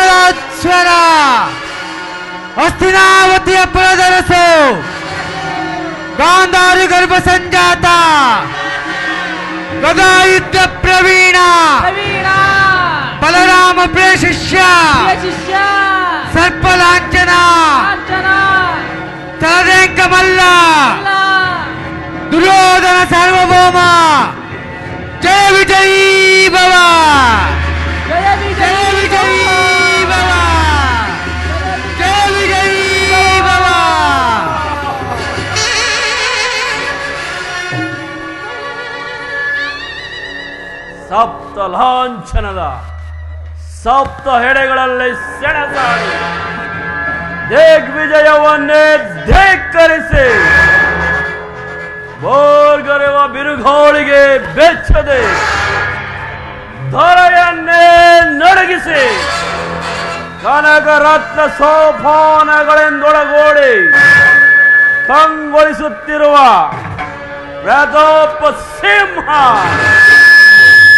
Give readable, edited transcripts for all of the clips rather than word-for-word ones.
ಕುಮಾರೋಚ್ಛ್ವರ ಹಸ್ತಿನಾವತಿಯ ಪುರದರಸು ಗಾಂಧಾರಿ ಗರ್ಭ ಸಂಜಾತ ಗದಾಯುದ್ಧ ಪ್ರವೀಣ ಬಲರಾಮ ಪ್ರಿಯ ಶಿಷ್ಯ ಸರ್ಪಲಾಂಛನ ತಲದೇಂಕ ಮಲ್ಲ ದುರ್ಯೋಧನ ಸಾರ್ವಭೌಮ ಜಯ ವಿಜಯೀ ಭವ ಜಯ ವಿಜಯೀ ಭವ ಜಯ ವಿಜಯೀ ಭವ. ಸಪ್ತ ಲಾಂಛನದ ಸಪ್ತ ಹೆಡೆಗಳಲ್ಲಿ ಸೆಣಸಾಡಿ ದಿಗ್ವಿಜಯವನ್ನೇ ಧಿಕ್ಕರಿಸಿ ಬೋರ್ಗರೆವ ಬಿರುಗಾಳಿಗೆ ಬೆಚ್ಚದೆ ದೊರೆಯನ್ನೇ ನಡಗಿಸಿ ಕನಕ ರತ್ನ ಸೋಪಾನಗಳೆಂದೊಳಗೋಡಿ ಕಂಗೊಳಿಸುತ್ತಿರುವ ಪ್ರತಾಪ ಸಿಂಹ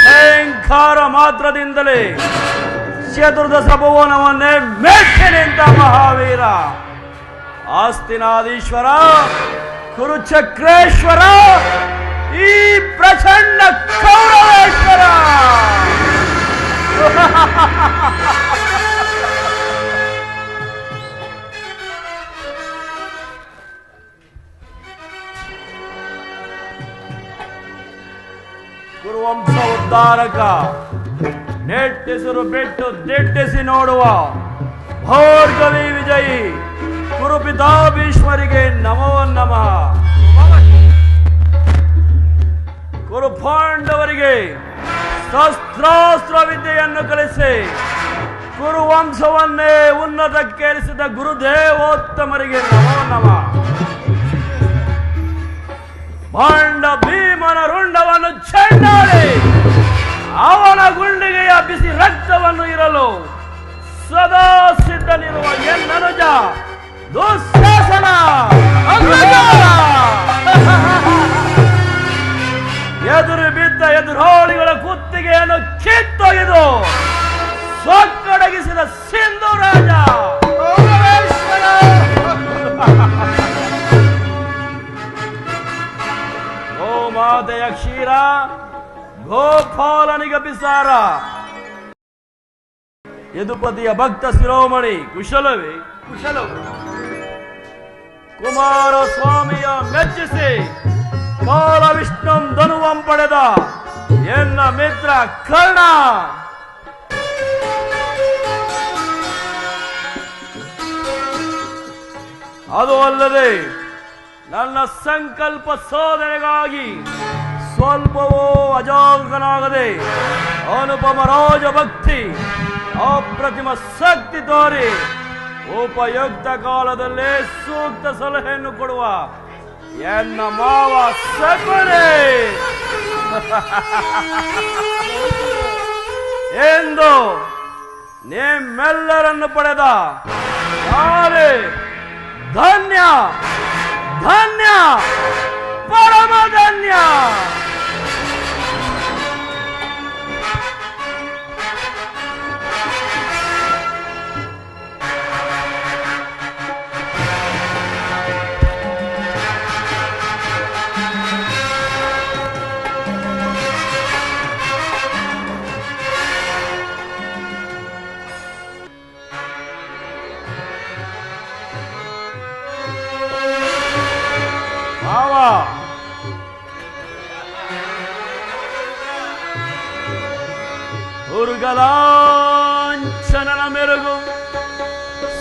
ಶಂಖಾರ ಮಾತ್ರದಿಂದಲೇ ಚತುರ್ದಶ ಭುವನವನ್ನೇ ಮೆಟ್ಟಿ ನಿಂತ ಮಹಾವೀರ ಆಸ್ತಿನಾದೀಶ್ವರ ಕುರುಚಕ್ರೇಶ್ವರ ಈ ಪ್ರಚಂಡ ಕೌರವೇಶ್ವರ. ಕುರುವಂಶ ಉದ್ಧಾರಕ ನೆಟ್ಟಿಸಿರು ಬಿಟ್ಟು ದಿಟ್ಟಿಸಿ ನೋಡುವ ಭಾರ್ಗವಿ ವಿಜಯಿ ಕುರುಪಿತಾಭೀಶ್ವರಿಗೆ ನಮೋ ನಮಃ. ಕುರು ಪಾಂಡವರಿಗೆ ಶಸ್ತ್ರಾಸ್ತ್ರ ವಿದ್ಯೆಯನ್ನು ಕಲಿಸಿ ಕುರುವಂಶವನ್ನೇ ಉನ್ನತಕ್ಕೇರಿಸಿದ ಗುರುದೇವೋತ್ತಮರಿಗೆ ನಮೋ ನಮಃ. ಪಾಂಡ ಭೀಮನ ರುಂಡವನ್ನು ಚೆಂಡಾಡಿ ಅವನ ಗುಂಡಿಗೆಯ ಬಿಸಿ ರಕ್ತವನ್ನು ಇರಲು ಸದಾ ಸಿದ್ಧನಿರುವ ಎನ್ನನುಜ ದುಶ್ಯಾಸನ ಎದುರು ಬಿದ್ದ ಎದುರಾಳಿಗಳ ಕುತ್ತಿಗೆಯನ್ನು ಕಿತ್ತೊಗೆದು ಸೊಕ್ಕಡಗಿಸಿದ ಸಿಂಧು ರಾಜ ಗೋಮಾತೆಯ ಕ್ಷೀರ ಗೋಪಾಲನಿಗ ಬಿಸಾರ. ಯದುಪತಿಯ ಭಕ್ತ ಶಿರೋಮಣಿ ಕುಶಲವೇ ಕುಶಲವು. ಕುಮಾರಸ್ವಾಮಿಯ ಮೆಚ್ಚಿಸಿ ಕಾಲ ವಿಷ್ಣುಂ ಧನುವಂ ಪಡೆದ ಎನ್ನ ಮಿತ್ರ ಕರ್ಣ. ಅದು ಅಲ್ಲದೆ ನನ್ನ ಸಂಕಲ್ಪ ಸಾಧನೆಗಾಗಿ ಸ್ವಲ್ಪವೂ ಅಜಾಗನಾಗದೆ ಅನುಪಮ ರಾಜಭಕ್ತಿ ಅಪ್ರತಿಮ ಶಕ್ತಿ ತೋರಿ ಉಪಯುಕ್ತ ಕಾಲದಲ್ಲೇ ಸೂಕ್ತ ಸಲಹೆಯನ್ನು ಕೊಡುವ ಎನ್ನ ಮಾವ ಸಕುನೆ ಎಂದು ನಿಮ್ಮೆಲ್ಲರನ್ನು ಪಡೆದ ನಾನೇ ಧನ್ಯ ಧನ್ಯ ಪರಮ ಧನ್ಯ. ದುರ್ಗಲಾಂಛನನ ಮೆರುಗು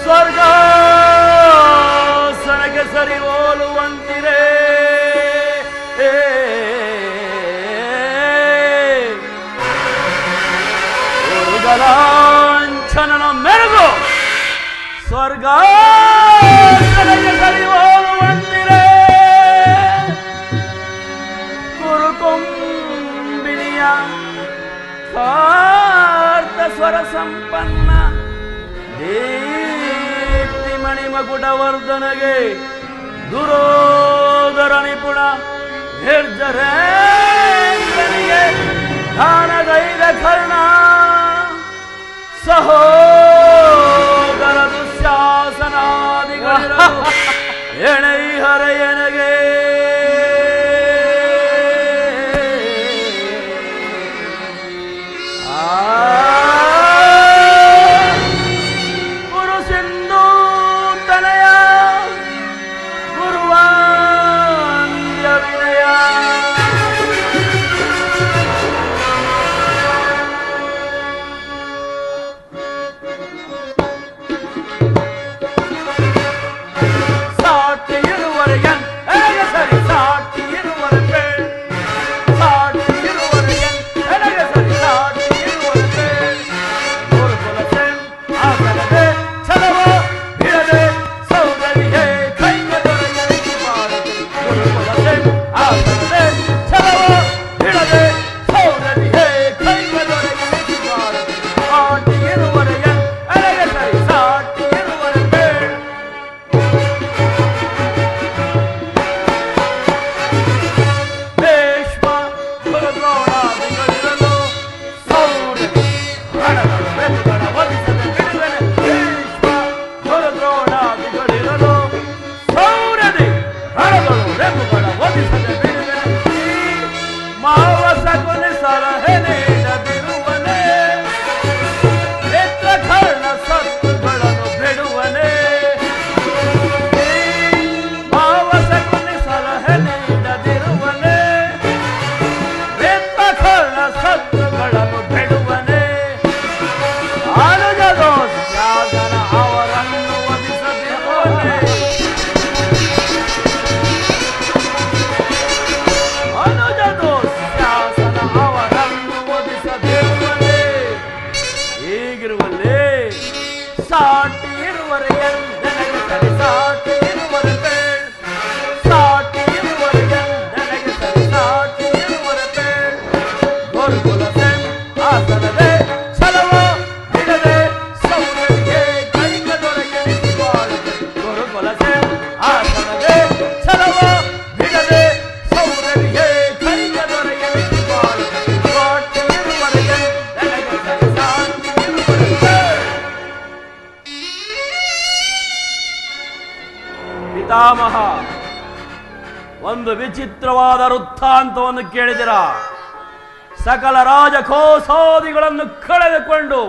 ಸ್ವರ್ಗಾಸನಕ್ಕೆ ಸರಿ ಹೋಲುವಂತಿರೇ. ದುರ್ಗಲಾಂಛನನ ಮೆರುಗು ಸ್ವರ್ಗಾಸನಕ್ಕೆ ಸರಿ ಹೋಲುವಂತಿರೇ. ಕುರುಕುಂಬಿನಿಯ ಸ್ವರ ಸಂಪನ್ನ ದೀಪ್ತಿ ಮಣಿಮಕುಟವರ್ಧನಗೆ ದುರೋದರ ನಿಪುಣ ನಿರ್ಜರೇಂದ್ರನಿಗೆ ದಾನಗೈದ ಕರ್ಣ ಸಹೋ ಸಾಟಿ ಇರುವರೆ ನನಗೆ ಸರಿ ಸಾಟಿ ಇರುವರೆ ಬೇಡ ಸಾಟಿ ಇರುವರೆ ನನಗೆ ಸರಿ ಸಾಟಿ ಇರುವರೆ ಬೇಡ ಗುರುಕುಲ ಸೆಂ ಆಸನವೇ ಛಲವ ಬಿಡದೆ ಸೌರರಿಗೆ ಕೈಗ ದೊರಕಿಸಿ ಬಾಳುವೆ ಗುರುಕುಲ ಸೆಂ ಆಸನವೇ ಛಲವ ಬಿಡದೆ ಸೌರರಿಗೆ ಕೈಗ ದೊರಕಿಸಿ ಬಾಳುವೆ ಸಾಟಿ ಇರುವರೆ ನನಗೆ ಸರಿ ಸಾಟಿ ಇರುವರೆ ಬೇಡ. ಪಿತಾಮಹ, ಒಂದು ವಿಚಿತ್ರವಾದ ವೃತ್ತಾಂತವನ್ನು ಕೇಳಿದಿರ. ಸಕಲ ರಾಜಕೋಸಾದಿಗಳನ್ನು ಕಳೆದುಕೊಂಡು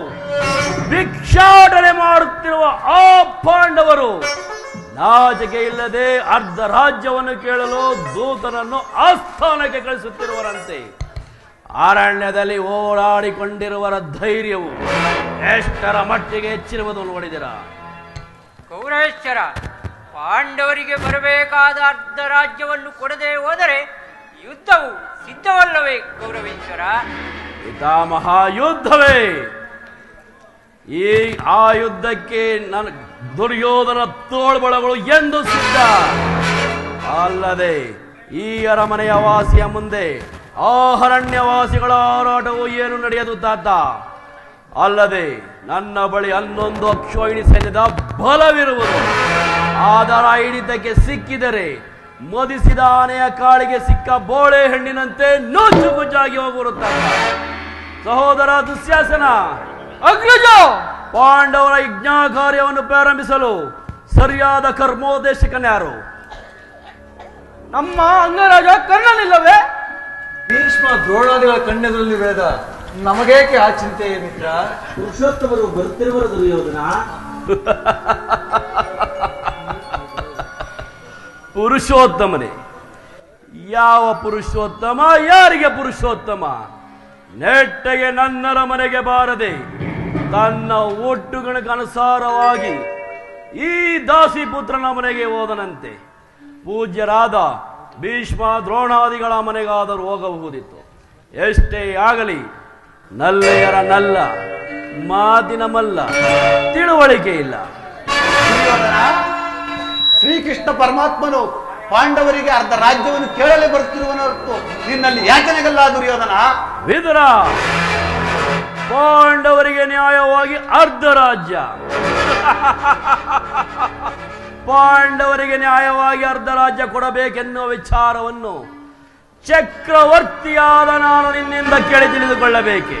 ಭಿಕ್ಷಾಟನೆ ಮಾಡುತ್ತಿರುವ ಆ ಪಾಂಡವರು ನಾಚಿಕೆ ಇಲ್ಲದೆ ಅರ್ಧ ರಾಜ್ಯವನ್ನು ಕೇಳಲು ದೂತನನ್ನು ಆಸ್ಥಾನಕ್ಕೆ ಕಳಿಸುತ್ತಿರುವರಂತೆ. ಅರಣ್ಯದಲ್ಲಿ ಓಡಾಡಿಕೊಂಡಿರುವರ ಧೈರ್ಯವು ಎಷ್ಟರ ಮಟ್ಟಿಗೆ ಹೆಚ್ಚಿರುವುದು ನೋಡಿದಿರ. ಕೌರವೇಶ್ವರ, ಪಾಂಡವರಿಗೆ ಬರಬೇಕಾದ ಅರ್ಧ ರಾಜ್ಯವನ್ನು ಕೊಡದೆ ಹೋದರೆ ಯುದ್ಧವು ಸಿದ್ಧವಲ್ಲವೇ ಕೌರವೇಶ್ವರ? ಪಿತಾಮಹ, ಯುದ್ಧವೇ. ಆ ಯುದ್ಧಕ್ಕೆ ನನ್ನ ದುರ್ಯೋಧನ ತೋಳ್ಬಳಗಳು ಎಂದು ಸಿದ್ಧ. ಅಲ್ಲದೆ ಈ ಅರಮನೆಯ ವಾಸಿಯ ಮುಂದೆ ಆ ಅರಣ್ಯವಾಸಿಗಳ ಹೋರಾಟವು ಏನು ನಡೆಯದು ತಾತ. ಅಲ್ಲದೆ ನನ್ನ ಬಳಿ 11 ಅಕ್ಷೋಹಿಣಿ ಸೈನ್ಯದ ಬಲವಿರುವುದು. ಅದರ ಹಿಡಿತಕ್ಕೆ ಸಿಕ್ಕಿದರೆ ಮದಿಸಿದ ಆನೆಯ ಕಾಳಿಗೆ ಸಿಕ್ಕ ಬೋಳೆ ಹಣ್ಣಿನಂತೆ ನುಚ್ಚುಗುಜ್ಜಾಗಿ ಹೋಗಿರುತ್ತಾನೆ. ಸಹೋದರ ದುಶ್ಯಾಸನ, ಅಗ್ರಜ, ಪಾಂಡವರ ಯಜ್ಞ ಕಾರ್ಯವನ್ನು ಪ್ರಾರಂಭಿಸಲು ಸರಿಯಾದ ಕರ್ಮೋದ್ದೇಶಕನ್ಯಾರು? ನಮ್ಮ ಅಂಗರಾಜ ಕರ್ಣನಿಲ್ಲವೇ? ಭೀಷ್ಮ ದ್ರೋಣಾದಿಗಳ ಕಣ್ಣೆದುರಲ್ಲಿ ವೇದ. ನಮಗೇಕೆ ಆ ಚಿಂತೆ ಮಿತ್ರ? ಪುರುಷೋತ್ತಮರು ಬರುತ್ತಿರುವರು ದುರ್ಯೋಧನ. ಪುರುಷೋತ್ತಮನೇ? ಯಾವ ಪುರುಷೋತ್ತಮ? ಯಾರಿಗೆ ಪುರುಷೋತ್ತಮ? ನೆಟ್ಟಗೆ ನನ್ನರ ಮನೆಗೆ ಬಾರದೆ ತನ್ನ ಒಟ್ಟುಗಣಕನುಸಾರವಾಗಿ ಈ ದಾಸಿಪುತ್ರನ ಮನೆಗೆ ಹೋದನಂತೆ. ಪೂಜ್ಯರಾದ ಭೀಷ್ಮ ದ್ರೋಣಾದಿಗಳ ಮನೆಗಾದರೂ ಹೋಗಬಹುದಿತ್ತು. ಎಷ್ಟೇ ಆಗಲಿ ನಲ್ಲೆಯರ ನಲ್ಲ, ಮಾತಿನ ಮಲ್ಲ, ತಿಳುವಳಿಕೆ ಇಲ್ಲ. ಶ್ರೀಕೃಷ್ಣ ಪರಮಾತ್ಮನು ಪಾಂಡವರಿಗೆ ಅರ್ಧ ರಾಜ್ಯವನ್ನು ಕೇಳಲೇ ಬರುತ್ತಿರುವನ ಹೊರತು ನಿನ್ನಲ್ಲಿ ಯಾಚನೆಗಲ್ಲ ದುರ್ಯೋಧನ. ವಿದುರ, ಪಾಂಡವರಿಗೆ ನ್ಯಾಯವಾಗಿ ಅರ್ಧ ರಾಜ್ಯ, ಪಾಂಡವರಿಗೆ ನ್ಯಾಯವಾಗಿ ಅರ್ಧ ರಾಜ್ಯ ಕೊಡಬೇಕೆನ್ನುವ ವಿಚಾರವನ್ನು ಚಕ್ರವರ್ತಿಯಾದ ನಾನು ನಿನ್ನಿಂದ ಕೇಳಿ ತಿಳಿದುಕೊಳ್ಳಬೇಕೆ?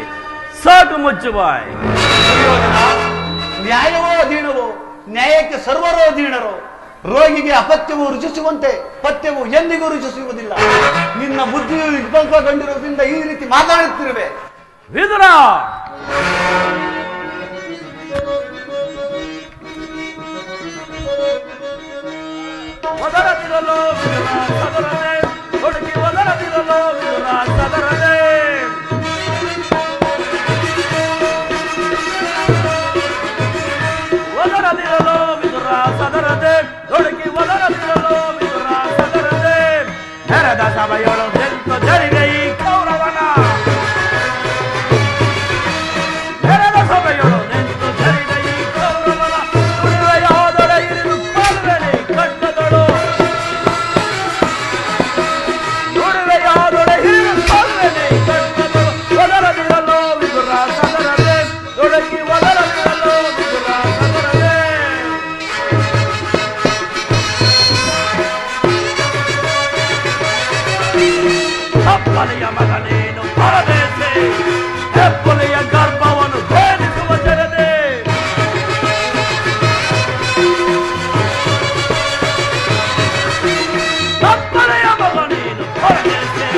ಸಾಕು, ಮುಚ್ಚು ಬಾಯ್. ದುರ್ಯೋಧನ, ನ್ಯಾಯವೋ ಅಧೀನವೋ? ನ್ಯಾಯಕ್ಕೆ ಸರ್ವರೋ ಅಧೀನರೋ? ರೋಗಿಗೆ ಅಪತ್ಯವು ರುಚಿಸುವಂತೆ ಪಥ್ಯವು ಎಂದಿಗೂ ರುಚಿಸುವುದಿಲ್ಲ. ನಿನ್ನ ಬುದ್ಧಿಯು ವಿಕಲ್ಪಗೊಂಡಿರುವುದರಿಂದ ಈ ರೀತಿ ಮಾತನಾಡುತ್ತಿರುವೆ. ವಿದುರ, ಒದರದಿರಲು ಸದರದೆ ಹುಡುಗಿ, ಒದರದಿರಲು ಸದರದೆ ಒದರದಿರಲು ವಿದುರ ಸದರದೆ ಹುಡುಗಿ, ಒದರದಿರಲು ವಿದುರ ಸದರದೆ. ನೆರೆದ ಸಭೆಯೊಳು ನಿಂತು ಜರಿದೆ ಈ ಕೌರವನ, ನೆರೆದ ಸಭೆಯೊಳು ನಿಂತು ಜರಿದೆ ಈ ಕೌರವನ. ಉಳಿವೆಯಾದೊಡ ಇರಿದು ಕೊಲ್ವೆನೆ ಕಟ್ಟದಳು, ಉಳಿವೆಯಾದೊಡ ಇರಿದು ಕೊಲ್ವೆನೆ ಕಟ್ಟದಳು. ಒದರದಿರಲು ವಿದುರ ಸದರದೆ ಹುಡುಗಿ, ಒದರದಿರಲು ವಿದುರ ಸದರದೆ. ಹೆಪ್ಪಲೆಯ ಮಗನೇನು ಪರದೇಶೆ, ಹೆಪ್ಪಲೆಯ ಗರ್ಭವನ್ನು ಭೇದಿಸುವ ಜನತೆ. ಹೆಪ್ಪಲೆಯ ಮಗನೇನು ಪರದೇಶೆ,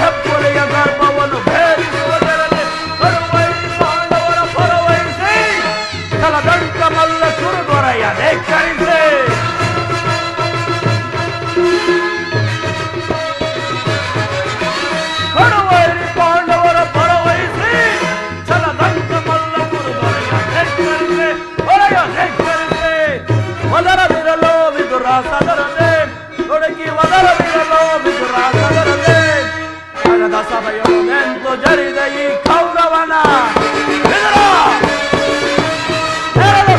ಹೆಪ್ಪಲೆಯ ಗರ್ಭವನ್ನು ಭೇದಿಸುವ ಜನತೆ. ಕರುವೈರಿ ಪಾಂಡವರ ಪರವಹಿಸಿ ಕಲದಂಕ ಮಲ್ಲ ಸುರುದೊರೆಯ ಧಿಕ್ಕರಿಸಿ. ಕರುವೈರಿ ಪಾಂಡವರ ಪರವಹಿಸಿ ಛಲದಂಕ ಮಲ್ಲ ಕುರುದೊರೆಯ ಧಿಕ್ಕರಿಸಿ, ಹೊರೆಯ ಧಿಕ್ಕರಿಸಿ. ಒದರದಿರಲು ವಿದುರ ಸದರದೆ ಹುಡುಗಿ, ಒದರದಿರಲು ವಿದುರ ಸದರದೆ. ನೆರೆದ ಸಭೆಯೊಳು ನಿಂತು ಜರಿದ ಈ ಕೌರವನ. ವಿದುರ, ನೆರೆದ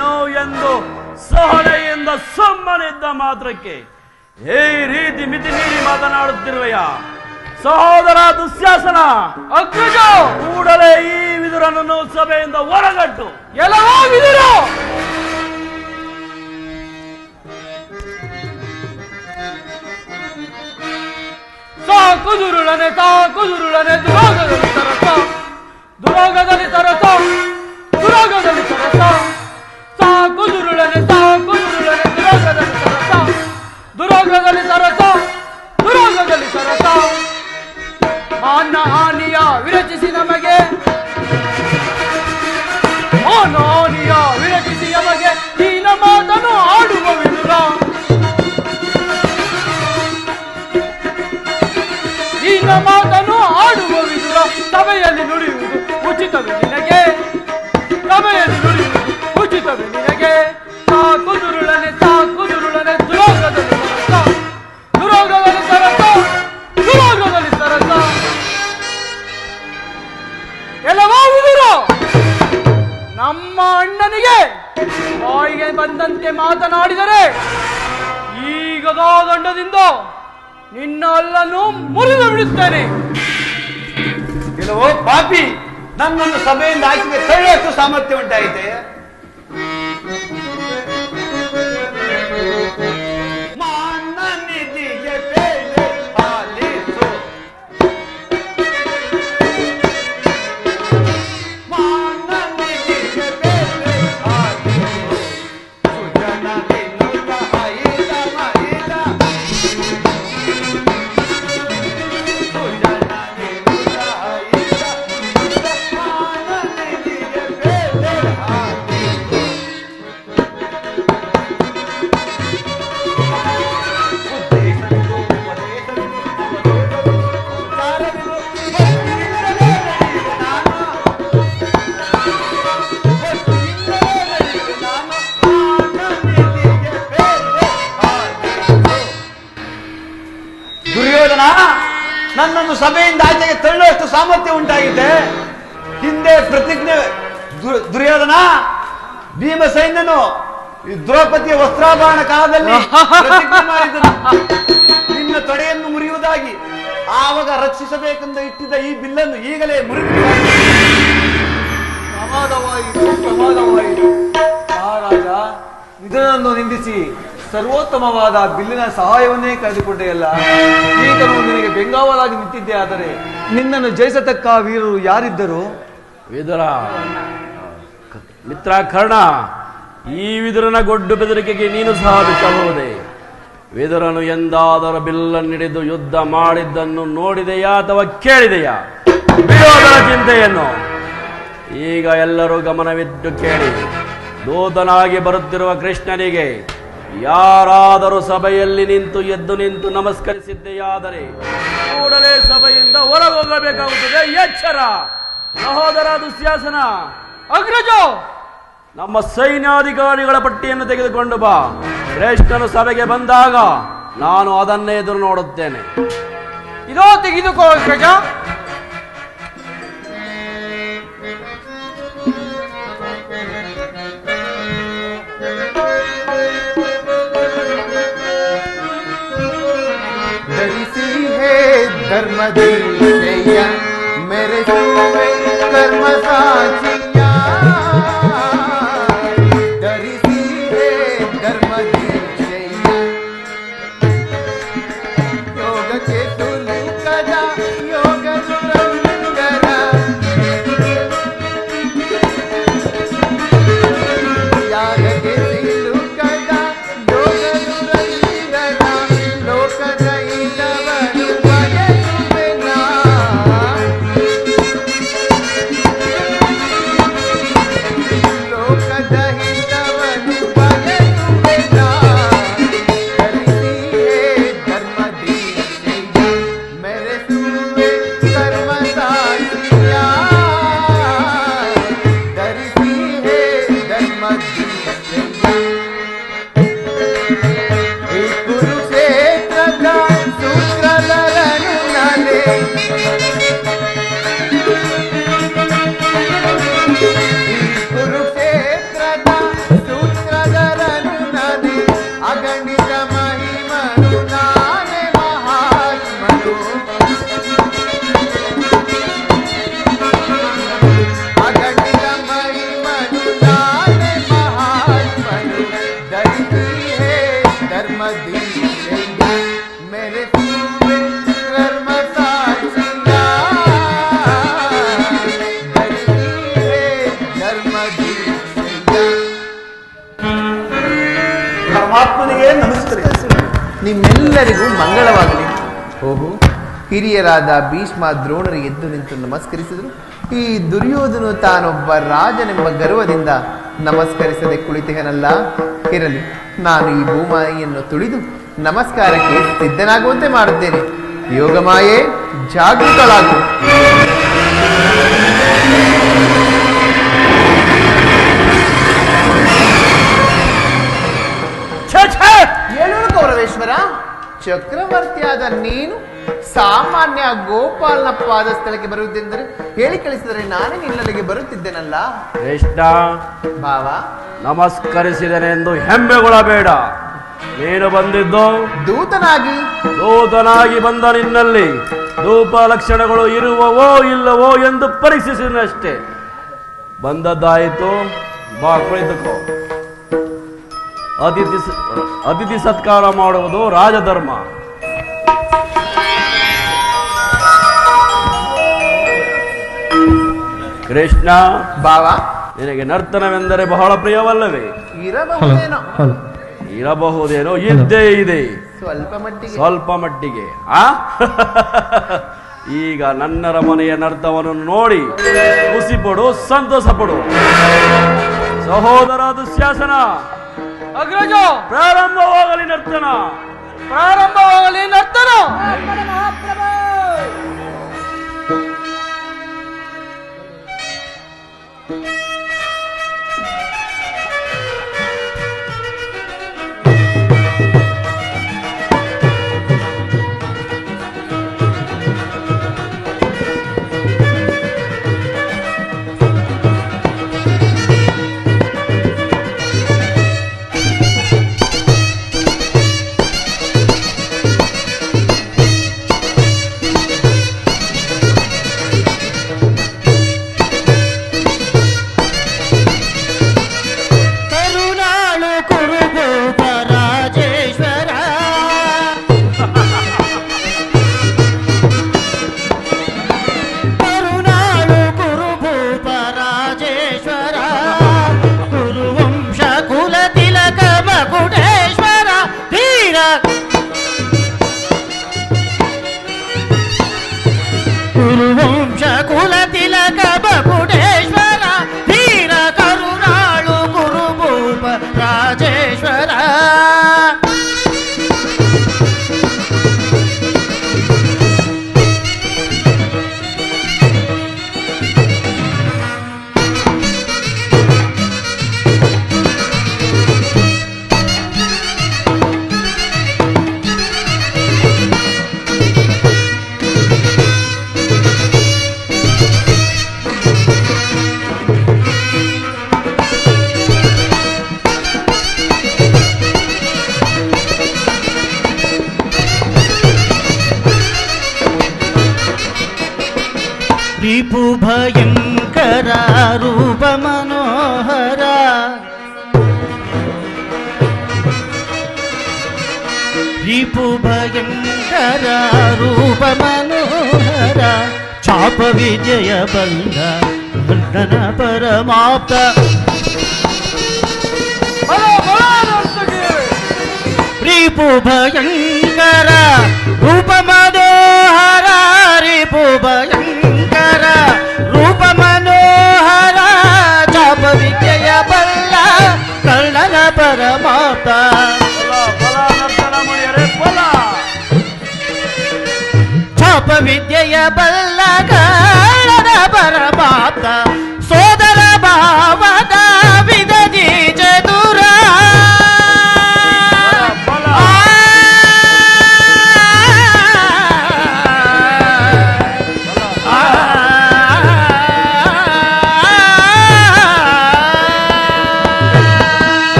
ಏನು ಎಂದು ಸಹನೆಯಿಂದ ಸುಮ್ಮನಿದ್ದ ಮಾತ್ರಕ್ಕೆ ಈ ರೀತಿ ಮಿತಿ ಮೀರಿ ಮಾತನಾಡುತ್ತಿರುವೆಯ ಸಹೋದರ ದುಶ್ಯಾಸನ, ಅಗ್ರಜ ಕೂಡಲೇ ಈ ವಿದುರನನ್ನು ಸಭೆಯಿಂದ ಹೊರಗಟ್ಟು. ಎಲ್ಲವೋ ವಿದುರ, ಸಾಕು ದುರುಳನೆ ದುರೋಗದಲ್ಲಿ ತರಸ, ದುರೋಗದಲ್ಲಿ ತರಸ, ದುರೋಗದಲ್ಲಿ ತರಸ, ಸಾಕು ದುರುಳನೆ ದುರೋಗದಲ್ಲಿ ತರಸ, ದುರೋಗದಲ್ಲಿ ತರಸ, ದುರೋಗದಲ್ಲಿ ತರಸ. ಮಾನ ಹಾನಿಯ ವಿರಚಿಸಿ ನಮಗೆ, ಮಾನ ಹಾನಿಯ ವಿರಚಿಸಿ ನಮಗೆ ಹೀನ ಮಾತನು ಆಡುವ ವಿದುರ, ಹೀನ ಮಾತನು ಆಡುವ ವಿದುರ. ಸಭೆಯಲ್ಲಿ ನುಡಿಯುವುದು ಉಚಿತವೇ ನಿನಗೆ, ಸಭೆಯಲ್ಲಿ ನುಡಿಯುವುದು ಉಚಿತವೇ ನಿನಗೆ. ಸಾಕು ದುರುಳನೆ ದುರೋಗದಲ್ಲಿ ತರಸ, ದುರೋಗದಲ್ಲಿ ತರಸ, ದುರೋಗದಲ್ಲಿ ತರಸ. ಎಲ್ಲವೋ ವಿದುರ, ನಮ್ಮ ಅಣ್ಣನಿಗೆ ಬಾಯಿಗೆ ಬಂದಂತೆ ಮಾತನಾಡಿದರೆ ಈಗ ದಂಡದಿಂದ ನಿನ್ನ ಅಲ್ಲನ್ನು ಮುರಿದು ಬಿಡುತ್ತೇನೆ. ಕೆಲವೋ ಪಾಪಿ, ನನ್ನನ್ನು ಸಭೆಯಿಂದ ಆಚೆಗೆ ತಳ್ಳುವಷ್ಟು ಸಾಮರ್ಥ್ಯ ಉಂಟಾಯಿತೆ. ಮಾನನಿಧಿಗೆ ಬೇಳೆ ಪಾಲಿಸು, ಮಾನನಿಧಿಗೆ ಬೇಳೆ ಪಾಲಿಸು, ಸುಜನ ನಿನ್ನುತ ಐದ ಮೈದ, ಸುಜನ ನಿನ್ನುತ ಐದ, ಮಾನನಿಧಿಗೆ ಬೇಳೆ ಪಾಲಿಸು. ಉದ್ದೇಶವಿದು, ಉಪದೇಶವಿದು, ಉಪಚಾರವಿದು, ಭಕ್ತಿಯಿಂದಲೇ ನಡೆಯುವೆ ನಾನು, ಭಕ್ತಿಯಿಂದಲೇ ನಡೆಯುವೆ ನಾನು, ಮಾನನಿಧಿಗೆ ಬೇಳೆ ಪಾಲಿಸು. ದುರ್ಯೋಧನ, ನನ್ನನ್ನು ಸಭೆಯಿಂದ ಆಚೆಗೆ ತಳ್ಳುವಷ್ಟು ಸಾಮರ್ಥ್ಯ ಉಂಟಾಗಿದೆ. ಹಿಂದೆ ಪ್ರತಿಜ್ಞೆ ದುರ್ಯೋಧನ, ಭೀಮಸೈನ್ಯನು ಈ ದ್ರೌಪದಿಯ ವಸ್ತ್ರಾಭರಣ ಕಾಲದಲ್ಲಿ ಪ್ರತಿಜ್ಞೆ ಮಾಡಿದನು, ನಿನ್ನ ತೊಡೆಯನ್ನು ಮುರಿಯುವುದಾಗಿ. ಆವಾಗ ರಕ್ಷಿಸಬೇಕೆಂದು ಇಟ್ಟಿದ್ದ ಈ ಬಿಲ್ಲನ್ನು ಈಗಲೇ ಮುರಿದು ಪ್ರಮಾದವಾಯಿತು. ಮಹಾರಾಜ, ಇದನ್ನು ನಿಂದಿಸಿ ಸರ್ವೋತ್ತಮವಾದ ಬಿಲ್ಲಿನ ಸಹಾಯವನ್ನೇ ಕಳೆದುಕೊಂಡೆಯಲ್ಲ. ಈತನು ನಿನಗೆ ಬೆಂಗಾವಲಾಗಿ ನಿಂತಿದ್ದೆ, ಆದರೆ ನಿನ್ನನ್ನು ಜಯಿಸತಕ್ಕ ವೀರರು ಯಾರಿದ್ದರು? ವಿದುರ, ಮಿತ್ರ ಕರ್ಣ, ಈ ವಿದುರನ ಗೊಡ್ಡು ಬೆದರಿಕೆಗೆ ನೀನು ಸಹ ಬಿಟ್ಟಬಹುದೇ? ವಿದುರನು ಎಂದಾದರೂ ಬಿಲ್ಲನ್ನಿಡಿದು ಯುದ್ಧ ಮಾಡಿದ್ದನ್ನು ನೋಡಿದೆಯಾ ಅಥವಾ ಕೇಳಿದೆಯಾ? ಬಿಡೋದರ ಚಿಂತೆಯನ್ನು ಈಗ ಎಲ್ಲರೂ ಗಮನವಿಟ್ಟು ಕೇಳಿ. ದೂತನಾಗಿ ಬರುತ್ತಿರುವ ಕೃಷ್ಣನಿಗೆ ಯಾರಾದರೂ ಸಭೆಯಲ್ಲಿ ಎದ್ದು ನಿಂತು ನಮಸ್ಕರಿಸಿದ್ದೆಯಾದರೆ ಕೂಡಲೇ ಸಭೆಯಿಂದ ಹೊರಗೋಗಬೇಕಾಗುತ್ತದೆ. ಎಚ್ಚರ ಸಹೋದರ ದುಶ್ಯಾಸನ. ಅಗ್ರಜ, ನಮ್ಮ ಸೈನ್ಯಾಧಿಕಾರಿಗಳ ಪಟ್ಟಿಯನ್ನು ತೆಗೆದುಕೊಂಡು ಬಾ. ಶ್ರೇಷ್ಠನು ಸಭೆಗೆ ಬಂದಾಗ ನಾನು ಅದನ್ನೇ ಎದುರು ನೋಡುತ್ತೇನೆ. ಇದೋ ತೆಗೆದುಕೋ ಅಗ್ರಜ. धरिसी है धर्मदीशैया मेरे सुवे कर्म साचिया धरिसी है धर्मदीशैया योग के तुलु कदा योग सुरंगरा याग के तिलु कदा योग सुरंगरा लोक कुरुक्षेत्ರದ ದೀಕ್ಷೆಯ ಮೆರೆಸುವೆ ಧರ್ಮ ಸಾಕ್ಷಿಯ ಧರಿಸುವೆ ಧರ್ಮ ದೀಕ್ಷೆಯ. ಪರಮಾತ್ಮನಿಗೆ ನಮಸ್ಕರಿಸಿ. ನಿಮ್ಮೆಲ್ಲರಿಗೂ ಮಂಗಳವಾಗಲಿ. ಓಹೋ, ಹಿರಿಯರಾದ ಭೀಷ್ಮ ದ್ರೋಣರು ಎದ್ದು ನಿಂತು ನಮಸ್ಕರಿಸಿದರು. ಈ ದುರ್ಯೋಧನು ತಾನೊಬ್ಬ ರಾಜನೆಂಬ ಗರ್ವದಿಂದ ನಮಸ್ಕರಿಸದೆ ಕುಳಿತಿಹನಲ್ಲ. ಇರಲಿ, ನಾನು ಈ ಭೂಮಾಯಿಯನ್ನು ತುಳಿದು ನಮಸ್ಕಾರಕ್ಕೆ ಸಿದ್ಧನಾಗುವಂತೆ ಮಾಡುತ್ತೇನೆ. ಯೋಗಮಾಯೆ, ಜಾಗೃತಳಾಗು. ಹೇಳು ಕೌರವೇಶ್ವರ, ಚಕ್ರವರ್ತಿಯಾದ ನೀನು ಸಾಮಾನ್ಯ ಗೋಪಾಲನ ಪಾದ ಸ್ಥಳಕ್ಕೆ ಬರುವುದೆಂದರೆ ಹೇಳಿ ಕಳಿಸಿದರೆ ನಾನೇ ನಿನ್ನಲ್ಲಿಗೆ ಬರುತ್ತಿದ್ದೇನಲ್ಲ. ಕೃಷ್ಣ, ಭಾವ, ನಮಸ್ಕರಿಸಿದನೆಂದು ಹೆಮ್ಮೆಗೊಳ್ಳಬೇಡ. ನೀನು ಬಂದಿದ್ದು ದೂತನಾಗಿ ಬಂದ ನಿನ್ನಲ್ಲಿ ಧೂಪ ಲಕ್ಷಣಗಳು ಇರುವವೋ ಇಲ್ಲವೋ ಎಂದು ಪರೀಕ್ಷಿಸಿದನಷ್ಟೇ. ಬಂದದ್ದಾಯಿತು, ಬಾ ಕುಳಿತುಕೋ. ಅತಿಥಿ ಸತ್ಕಾರ ಮಾಡುವುದು ರಾಜಧರ್ಮ. ಕೃಷ್ಣ, ಭಾವ, ನಿನಗೆ ನರ್ತನವೆಂದರೆ ಬಹಳ ಪ್ರಿಯವಲ್ಲವೇ? ಇರಬಹುದೇನೋ, ಇದ್ದೇ ಇದೆ ಸ್ವಲ್ಪ ಮಟ್ಟಿಗೆ. ಈಗ ನನ್ನರ ಮನೆಯ ನರ್ತನವನ್ನು ನೋಡಿ ಖುಷಿಪಡು, ಸಂತೋಷ ಪಡು. ಸಹೋದರ ದುಶ್ಯಾಸನ, ಅಗ್ರಜ, ಪ್ರಾರಂಭವಾಗಲಿ ನರ್ತನ. ಪ್ರಾರಂಭವಾಗಲಿ ನರ್ತನ. रिपु भयंकर रूप मनोहर रिपु भयंकर रूप मनोहर चाप विजय बंध खंडन परमाप्त रिपु भयंकर रूप मनोहर रिपु भयंकर रूप मनोहर चाप विजय बल्ल कर्णन परमाप्त चाप विजय बल्ल कर्णन परमाप्त सोदर भावದ ವಿದದಿ ಚತುರ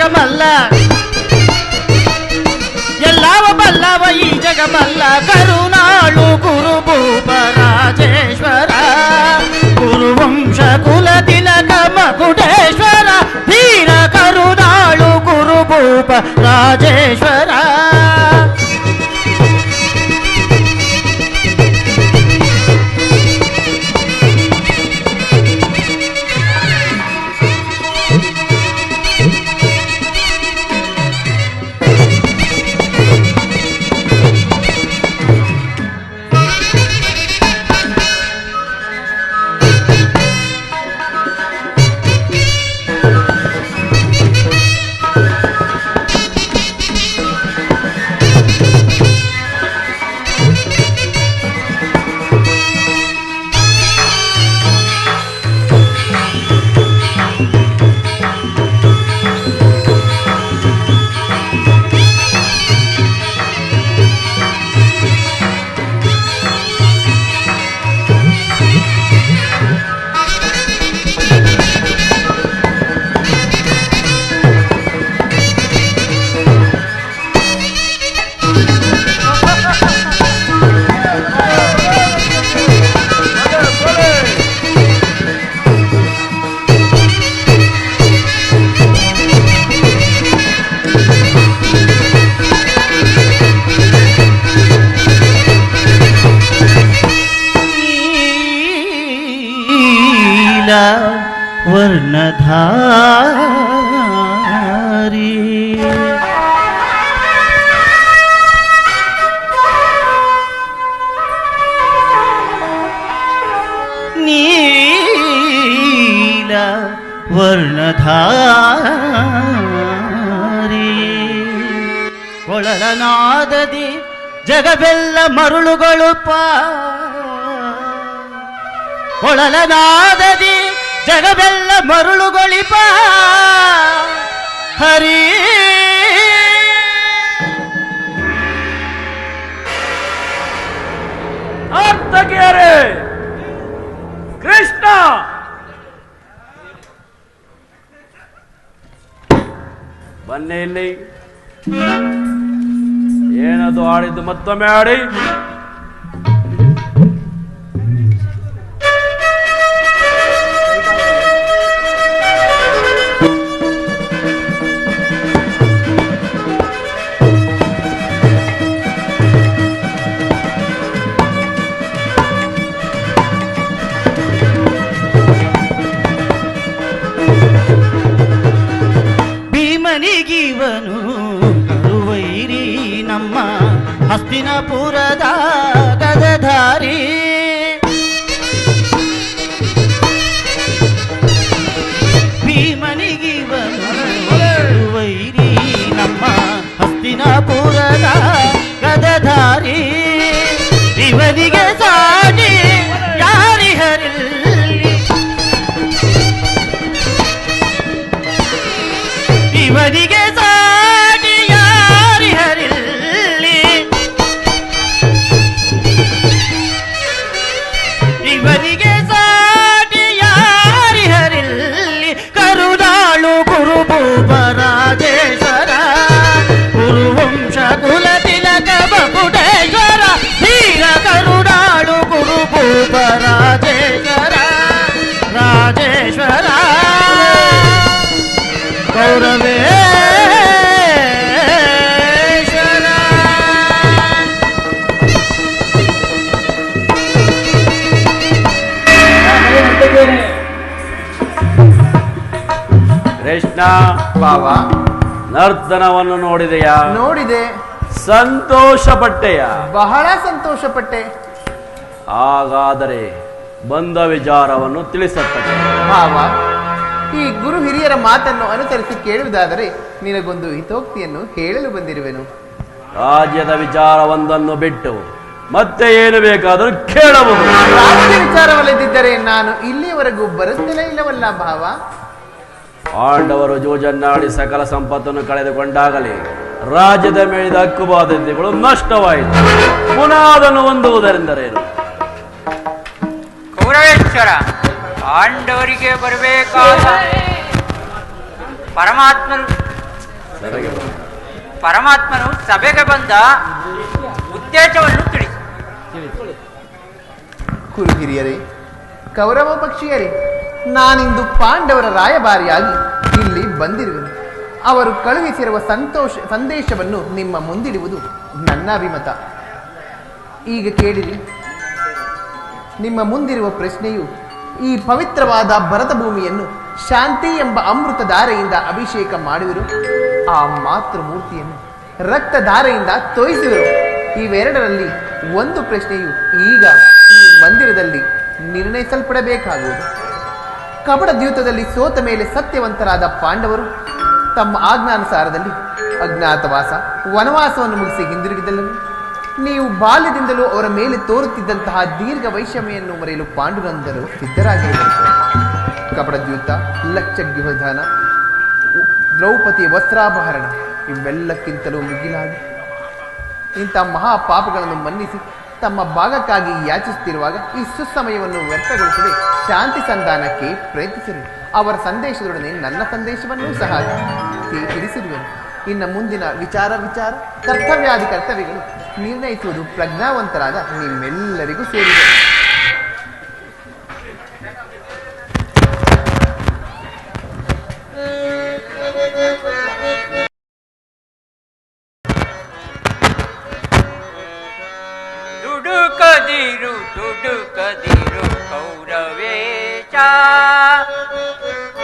ಜಗಮಲ್ಲ ಎಲ್ಲವ ಬಲ್ಲವ ಈ ಜಗಮಲ್ಲ ಕರುಣಾಳು ಕುರುಭೂಪ ರಾಜೇಶ್ವರ ಕುರುವಂಶ ಕುಲ ತಿಲಕ ಮಕುಟೇಶ್ವರ ಧೀರ ಕರುಣಾಳು ಕುರುಭೂಪ ರಾಜೇಶ್ವರ ವರ್ಣಧಾರಿ ನೀಲ ವರ್ಣಧಾರಿ ಕೊಳಲನಾದದಿ ಜಗವೆಲ್ಲ ಮರುಳುಗಳು ಕೊಳಲನಾದದಿ ಜಗವೆಲ್ಲ ಮರುಳುಗೊಳಿಪ ಹರಿ ಅರ್ಥಗೆರೆ ಕೃಷ್ಣ ಬನ್ನಿ ಇಲ್ಲಿ ಏನದು ಆಡಿದ್ದು ಮತ್ತೊಮ್ಮೆ ಆಡಿ ಭೀಮನಿಗಿವನು ಕರುವೈರಿ ನಮ್ಮ ಹಸ್ತಿನಪುರದ ಗದಧಾರಿ ಭೀಮನಿಗಿವನು ಕರುವೈರಿ ನಮ್ಮ ಹಸ್ತಿನಪುರದ ಗದಧಾರಿ ಇವನಿಗೆ ಸಾಟಿ ಯಾರಿಹರಿಲ್ಲಿ ಇವನಿಗೆ ಸಾಟಿ ಯಾರಿಹರಿಲ್ಲಿ ಇವನಿಗೆ ಸಾಟಿ ಯಾರಿಹರಿಲ್ಲಿ ಕರುಣಾಳು ಕುರುಭೂಪ ರಾಜೇಶ್ವರ ಕುರುವಂಶ ಕುಲ ತಿಲಕ ಮಕುಟೇಶ್ವರ ಧೀರ ಕರುಣಾಳು ಕುರುಭೂಪ ರಾಜೇಶ್ವರ ರಾಜೇಶ್ವರ ಗೌರವೇಶ್ವರ ಕೃಷ್ಣ ಭಾವ ನರ್ತನವನ್ನು ನೋಡಿದೆಯಾ? ನೋಡಿದೆ. ಸಂತೋಷ ಪಟ್ಟೆಯ? ಬಹಳ ಸಂತೋಷ ಪಟ್ಟೆ. ಹಾಗಾದರೆ ಬಂದ ವಿಚಾರವನ್ನು ತಿಳಿಸತಕ್ಕ ಭಾವ, ಈ ಗುರು ಹಿರಿಯರ ಮಾತನ್ನು ಅನುಸರಿಸಿ ಕೇಳುವುದಾದರೆ ನಿನಗೊಂದು ಹಿತೋಕ್ತಿಯನ್ನು ಹೇಳಲು ಬಂದಿರುವೆನು. ರಾಜ್ಯದ ವಿಚಾರವೊಂದನ್ನು ಬಿಟ್ಟು ಮತ್ತೆ ಏನು ಬೇಕಾದರೂ ಕೇಳಬಹುದು. ರಾಜ್ಯ ವಿಚಾರವಲ್ಲದಿದ್ದರೆ ನಾನು ಇಲ್ಲಿಯವರೆಗೂ ಬರುತ್ತಲೇ ಇಲ್ಲವಲ್ಲ ಭಾವ. ಪಾಂಡವರು ಜೂಜನ್ನಾಡಿ ಸಕಲ ಸಂಪತ್ತನ್ನು ಕಳೆದುಕೊಂಡಾಗಲೇ ರಾಜ್ಯದ ಮೇಲಿದ ಹಕ್ಕುಬಾಧ್ಯತೆಗಳು ನಷ್ಟವಾಯಿತು. ಪುನಃ ಅದನ್ನು ಹೊಂದುವುದರೆಂದರೇನು? ಕೌರವೇಶ್ವರ, ಪಾಂಡವರಿಗೆ ಬರಬೇಕಾದ ಪರಮಾತ್ಮರು ಪರಮಾತ್ಮನು ಸಭೆಗೆ ಬಂದ ಉದ್ದೇಶವನ್ನು ತಿಳಿಸಿ. ಕುರು ಹಿರಿಯರೇ, ಕೌರವ ಪಕ್ಷಿಯರೇ, ನಾನಿಂದು ಪಾಂಡವರ ರಾಯಭಾರಿಯಾಗಿ ಇಲ್ಲಿ ಬಂದಿರುವೆನು. ಅವರು ಕಳುಹಿಸಿರುವ ಸಂದೇಶವನ್ನು ನಿಮ್ಮ ಮುಂದಿಡುವುದು ನನ್ನ ಅಭಿಮತ. ಈಗ ಕೇಳಿರಿ. ನಿಮ್ಮ ಮುಂದಿರುವ ಪ್ರಶ್ನೆಯು, ಈ ಪವಿತ್ರವಾದ ಭರತ ಭೂಮಿಯನ್ನು ಶಾಂತಿ ಎಂಬ ಅಮೃತಧಾರೆಯಿಂದ ಅಭಿಷೇಕ ಮಾಡುವಿರು, ಆ ಮಾತೃಮೂರ್ತಿಯನ್ನು ರಕ್ತಧಾರೆಯಿಂದ ತೋಯಿಸುವಿರು. ಇವೆರಡರಲ್ಲಿ ಒಂದು ಪ್ರಶ್ನೆಯು ಈಗ ಈ ಮಂದಿರದಲ್ಲಿ ನಿರ್ಣಯಿಸಲ್ಪಡಬೇಕಾಗುವುದು. ಕಪಟ ದ್ಯೂತದಲ್ಲಿ ಸೋತ ಮೇಲೆ ಸತ್ಯವಂತರಾದ ಪಾಂಡವರು ತಮ್ಮ ಆಜ್ಞಾನುಸಾರದಲ್ಲಿ ಅಜ್ಞಾತವಾಸ ವನವಾಸವನ್ನು ಮುಗಿಸಿ ಹಿಂದಿರುಗಿದಲ್ಲೂ ನೀವು ಬಾಲ್ಯದಿಂದಲೂ ಅವರ ಮೇಲೆ ತೋರುತ್ತಿದ್ದಂತಹ ದೀರ್ಘ ವೈಷಮ್ಯನ್ನು ಮರೆಯಲು ಪಾಂಡುರಂದರು ಸಿದ್ಧರಾಗಿರುವರು. ಕಪಟದ್ಯೂತ, ಲಕ್ಷಗ್ಯುಹದಾನ, ದ್ರೌಪದಿ ವಸ್ತ್ರಾಪಹರಣ ಇವೆಲ್ಲಕ್ಕಿಂತಲೂ ಮಿಗಿಲಾಗಿ ಇಂಥ ಮಹಾಪಾಪಗಳನ್ನು ಮನ್ನಿಸಿ ತಮ್ಮ ಭಾಗಕ್ಕಾಗಿ ಯಾಚಿಸುತ್ತಿರುವಾಗ ಈ ಸುಸಮಯವನ್ನು ವ್ಯರ್ಥಗೊಳಿಸದೆ ಶಾಂತಿ ಸಂಧಾನಕ್ಕೆ ಪ್ರಯತ್ನಿಸಿರು. ಅವರ ಸಂದೇಶದೊಡನೆ ನನ್ನ ಸಂದೇಶವನ್ನೂ ಸಹ ತಿಳಿಸಿರುವೆನು. ಇನ್ನು ಮುಂದಿನ ವಿಚಾರ ಕರ್ತವ್ಯಗಳು ನಿರ್ಣಯಿಸುವುದು ಪ್ರಜ್ಞಾವಂತರಾದ ನಿಮ್ಮೆಲ್ಲರಿಗೂ ಸೇರಿದೆ. ದುಡುಕದಿರು ಕೌರವೇಶ,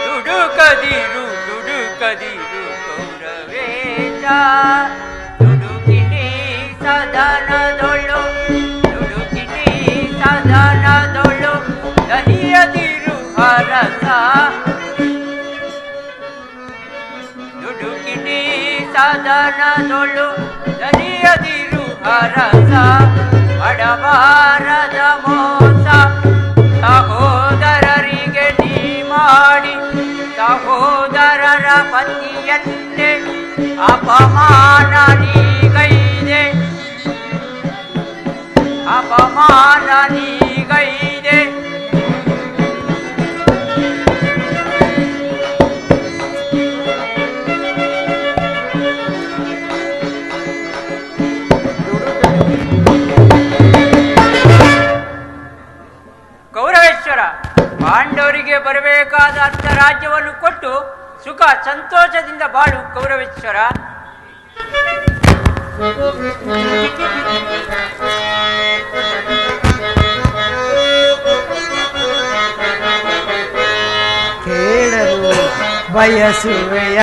ದುಡುಕದಿರು ಕೌರವೇಶ, ದುಡುಕಿನಿ ಸದನದೊಳು ದನಿಯದಿರು ಹರಸ, ದುಡುಕಿನಿ ಸದನದೊಳು ದನಿಯದಿರು ಹರಸ, ಮಾಡಬಾರದ ಮೋಸ ಸಹೋದರರಿಗೆ ನೀ ಮಾಡಿ, ಸಹೋದರರ ಪತಿಯನ್ನೇ ಅಪಮಾನ ನೀಗೈದೆ, ಅಪಮಾನ ನೀಗೈದೆ. ಕೌರವೇಶ್ವರ, ಪಾಂಡವರಿಗೆ ಬರಬೇಕಾದ ಅರ್ಧ ರಾಜ್ಯವನ್ನು ಕೊಟ್ಟು ಸುಖ ಸಂತೋಷದಿಂದ ಬಾಳು ಕೌರವೇಶ್ವರ. ಕೇಳಲು ಬಯಸುವೆಯ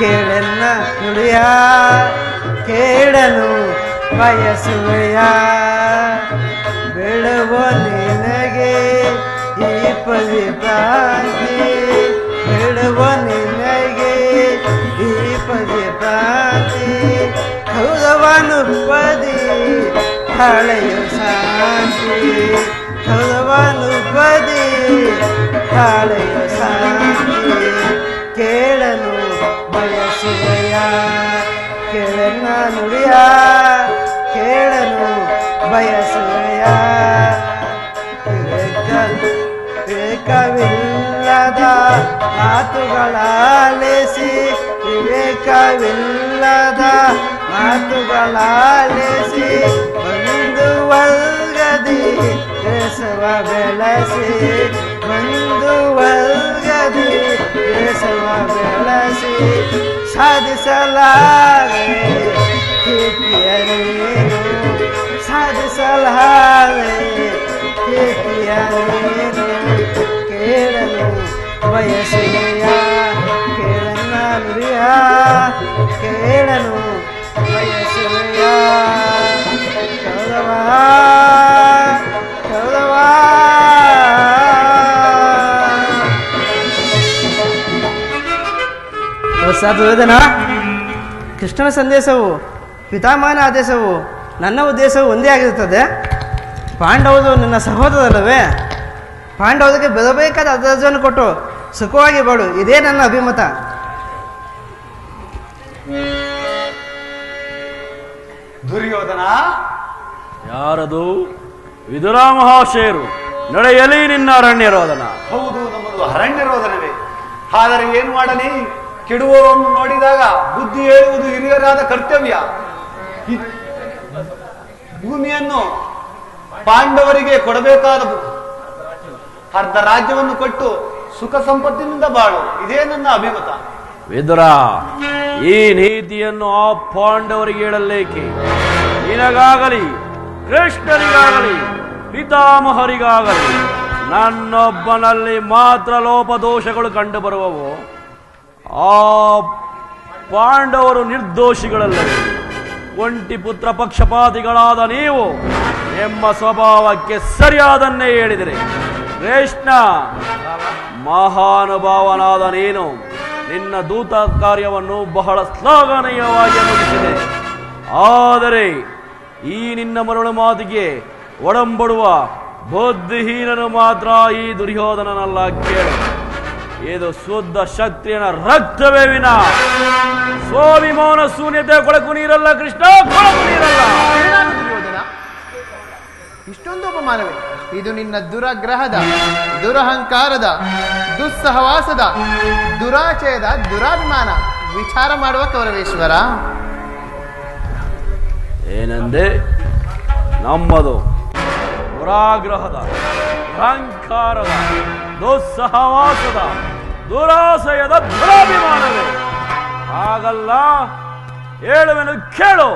ಕೇಳನ್ನ ನುಡಿಯ, ಕೇಳಲು ಬಯಸುವೆಯ ಬೇಡವ ನಿನಗೆ ಈ ಪವಿತ್ರಾಂತಿ, ಬೇಡವ ನಿನಗೆ ಈ ಪವಿತ್ರಾಂತಿ, ಕೌರವನು ಪದಿ ಹಳೆಯು ಶಾಂತಿ, ಕೌರವನು ಪದಿ ಹಳೆಯು ಶಾಂತಿ. ಕೇಳಲು ಬಯಸುವೆಯ ಕೇಳನ್ನ ನುಡಿಯ, ಕೇಳಲು ಬಯಸುವೆಯ ವಿವೇಕವಿಲ್ಲದ ಮಾತುಗಳಾಲಿಸಿ, ವಿವೇಕವಿಲ್ಲದ ಮಾತುಗಳಾಲಿಸಿ, ಒಂದು ವರ್ಗದಿ ದೇಶವ ಬೆಳೆಸಿ, ಒಂದು ವರ್ಗದಿ ದೇಶವ ಬೆಳೆಸಿ, ಸಾಧಿಸಲಾರೆ ಕೀರ್ತಿಯ ನೀನು, ಸಾಧಿಸಲಾರೆ ಕೀರ್ತಿಯ ನೀನು. ಕೇಳಲು ಬಯಸುವೆಯ ಕೇಳನ್ನ ನುಡಿಯ, ಕೇಳಲು ಬಯಸುವೆಯ ಕೌರವ ಕೌರವ. ದುರ್ಯೋಧನ, ಕೃಷ್ಣನ ಸಂದೇಶವು ಪಿತಾಮಹನ ಆದೇಶವು ನನ್ನ ಉದ್ದೇಶವು ಒಂದೇ ಆಗಿರುತ್ತದೆ. ಪಾಂಡವರು ನನ್ನ ಸಹೋದರರಲ್ಲವೇ? ಪಾಂಡವರಿಗೆ ಬರಬೇಕಾದ ಅರ್ಧವನ್ನು ಕೊಟ್ಟು ಸುಖವಾಗಿ ಬಾಳು, ಇದೇ ನನ್ನ ಅಭಿಮತ. ದುರ್ಯೋಧನ, ಯಾರದು? ವಿದುರ ಮಹಾಶಯರು. ನಡೆಯಲಿ ನಿನ್ನ ಅರಣ್ಯರೋಧನ. ಹೌದು, ನಮ್ಮದು ಅರಣ್ಯರೋಧನವೇ. ಆದರೆ ಏನು ಮಾಡಲಿ, ಕೆಡುವವರನ್ನು ನೋಡಿದಾಗ ಬುದ್ಧಿ ಹೇಳುವುದು ಹಿರಿಯರಾದ ಕರ್ತವ್ಯ. ಭೂಮಿಯನ್ನು ಪಾಂಡವರಿಗೆ ಕೊಡಬೇಕಾದ ಅರ್ಧ ರಾಜ್ಯವನ್ನು ಕೊಟ್ಟು ಸುಖ ಸಂಪತ್ತಿನಿಂದ ಬಾಳು, ಇದೇ ನನ್ನ ಅಭಿಮತ. ವಿದುರ, ಈ ನೀತಿಯನ್ನು ಆ ಪಾಂಡವರಿಗೆ ಹೇಳಲೇಕೆ? ನಿನಗಾಗಲಿ ಕೃಷ್ಣನಿಗಾಗಲಿ ಪಿತಾಮಹರಿಗಾಗಲಿ ನನ್ನೊಬ್ಬನಲ್ಲಿ ಮಾತ್ರ ಲೋಪದೋಷಗಳು ಕಂಡು ಬರುವವು. ಆ ಪಾಂಡವರು ನಿರ್ದೋಷಿಗಳಲ್ಲವೇ? ಒಂಟಿ ಪುತ್ರ ಪಕ್ಷಪಾತಿಗಳಾದ ನೀವು ನಿಮ್ಮ ಸ್ವಭಾವಕ್ಕೆ ಸರಿಯಾದನ್ನೇ ಹೇಳಿದಿರಿ. ಕೃಷ್ಣ, ಮಹಾನುಭಾವನಾದ ನೀನು ನಿನ್ನ ದೂತ ಕಾರ್ಯವನ್ನು ಬಹಳ ಶ್ಲಾಘನೀಯವಾಗಿ ಮುಗಿಸಿದೆ. ಆದರೆ ಈ ನಿನ್ನ ಮರಳು ಮಾತಿಗೆ ಒಡಂಬಡುವ ಬುದ್ಧಿಹೀನನು ಮಾತ್ರ ಈ ದುರ್ಯೋಧನನಲ್ಲ. ಕೇಳು, ಇದು ಶುದ್ಧ ಕ್ಷತ್ರಿಯನ ರಕ್ತವೇ ವಿನ ಸ್ವಾಭಿಮಾನ ಶೂನ್ಯತೆ ಕೊಳಕು ನೀರಲ್ಲ. ಕೃಷ್ಣ, ಕೊಳಕು ನೀರಲ್ಲ. ದುರ್ಯೋಧನ, ಇಷ್ಟೊಂದು ಅಪಮಾನವೇ? ಇದು ನಿನ್ನ ದುರಾಗ್ರಹದ, ದುರಹಂಕಾರದ, ದುಸ್ಸಹವಾಸದ, ದುರಾಚಯದ ದುರಾಭಿಮಾನ. ವಿಚಾರ ಮಾಡುವ ಕೌರವೇಶ್ವರ. ಏನಂದೆ? ನಮ್ಮದು ದುರಾಗ್ರಹದ, ಅಹಂಕಾರದ, ದುಸ್ಸಹವಾಸದ, ದುರಾಶಯದ ದುರಾಭಿಮಾನವೇ? ಹಾಗಲ್ಲ, ಹೇಳುವೆನು ಕೇಳು.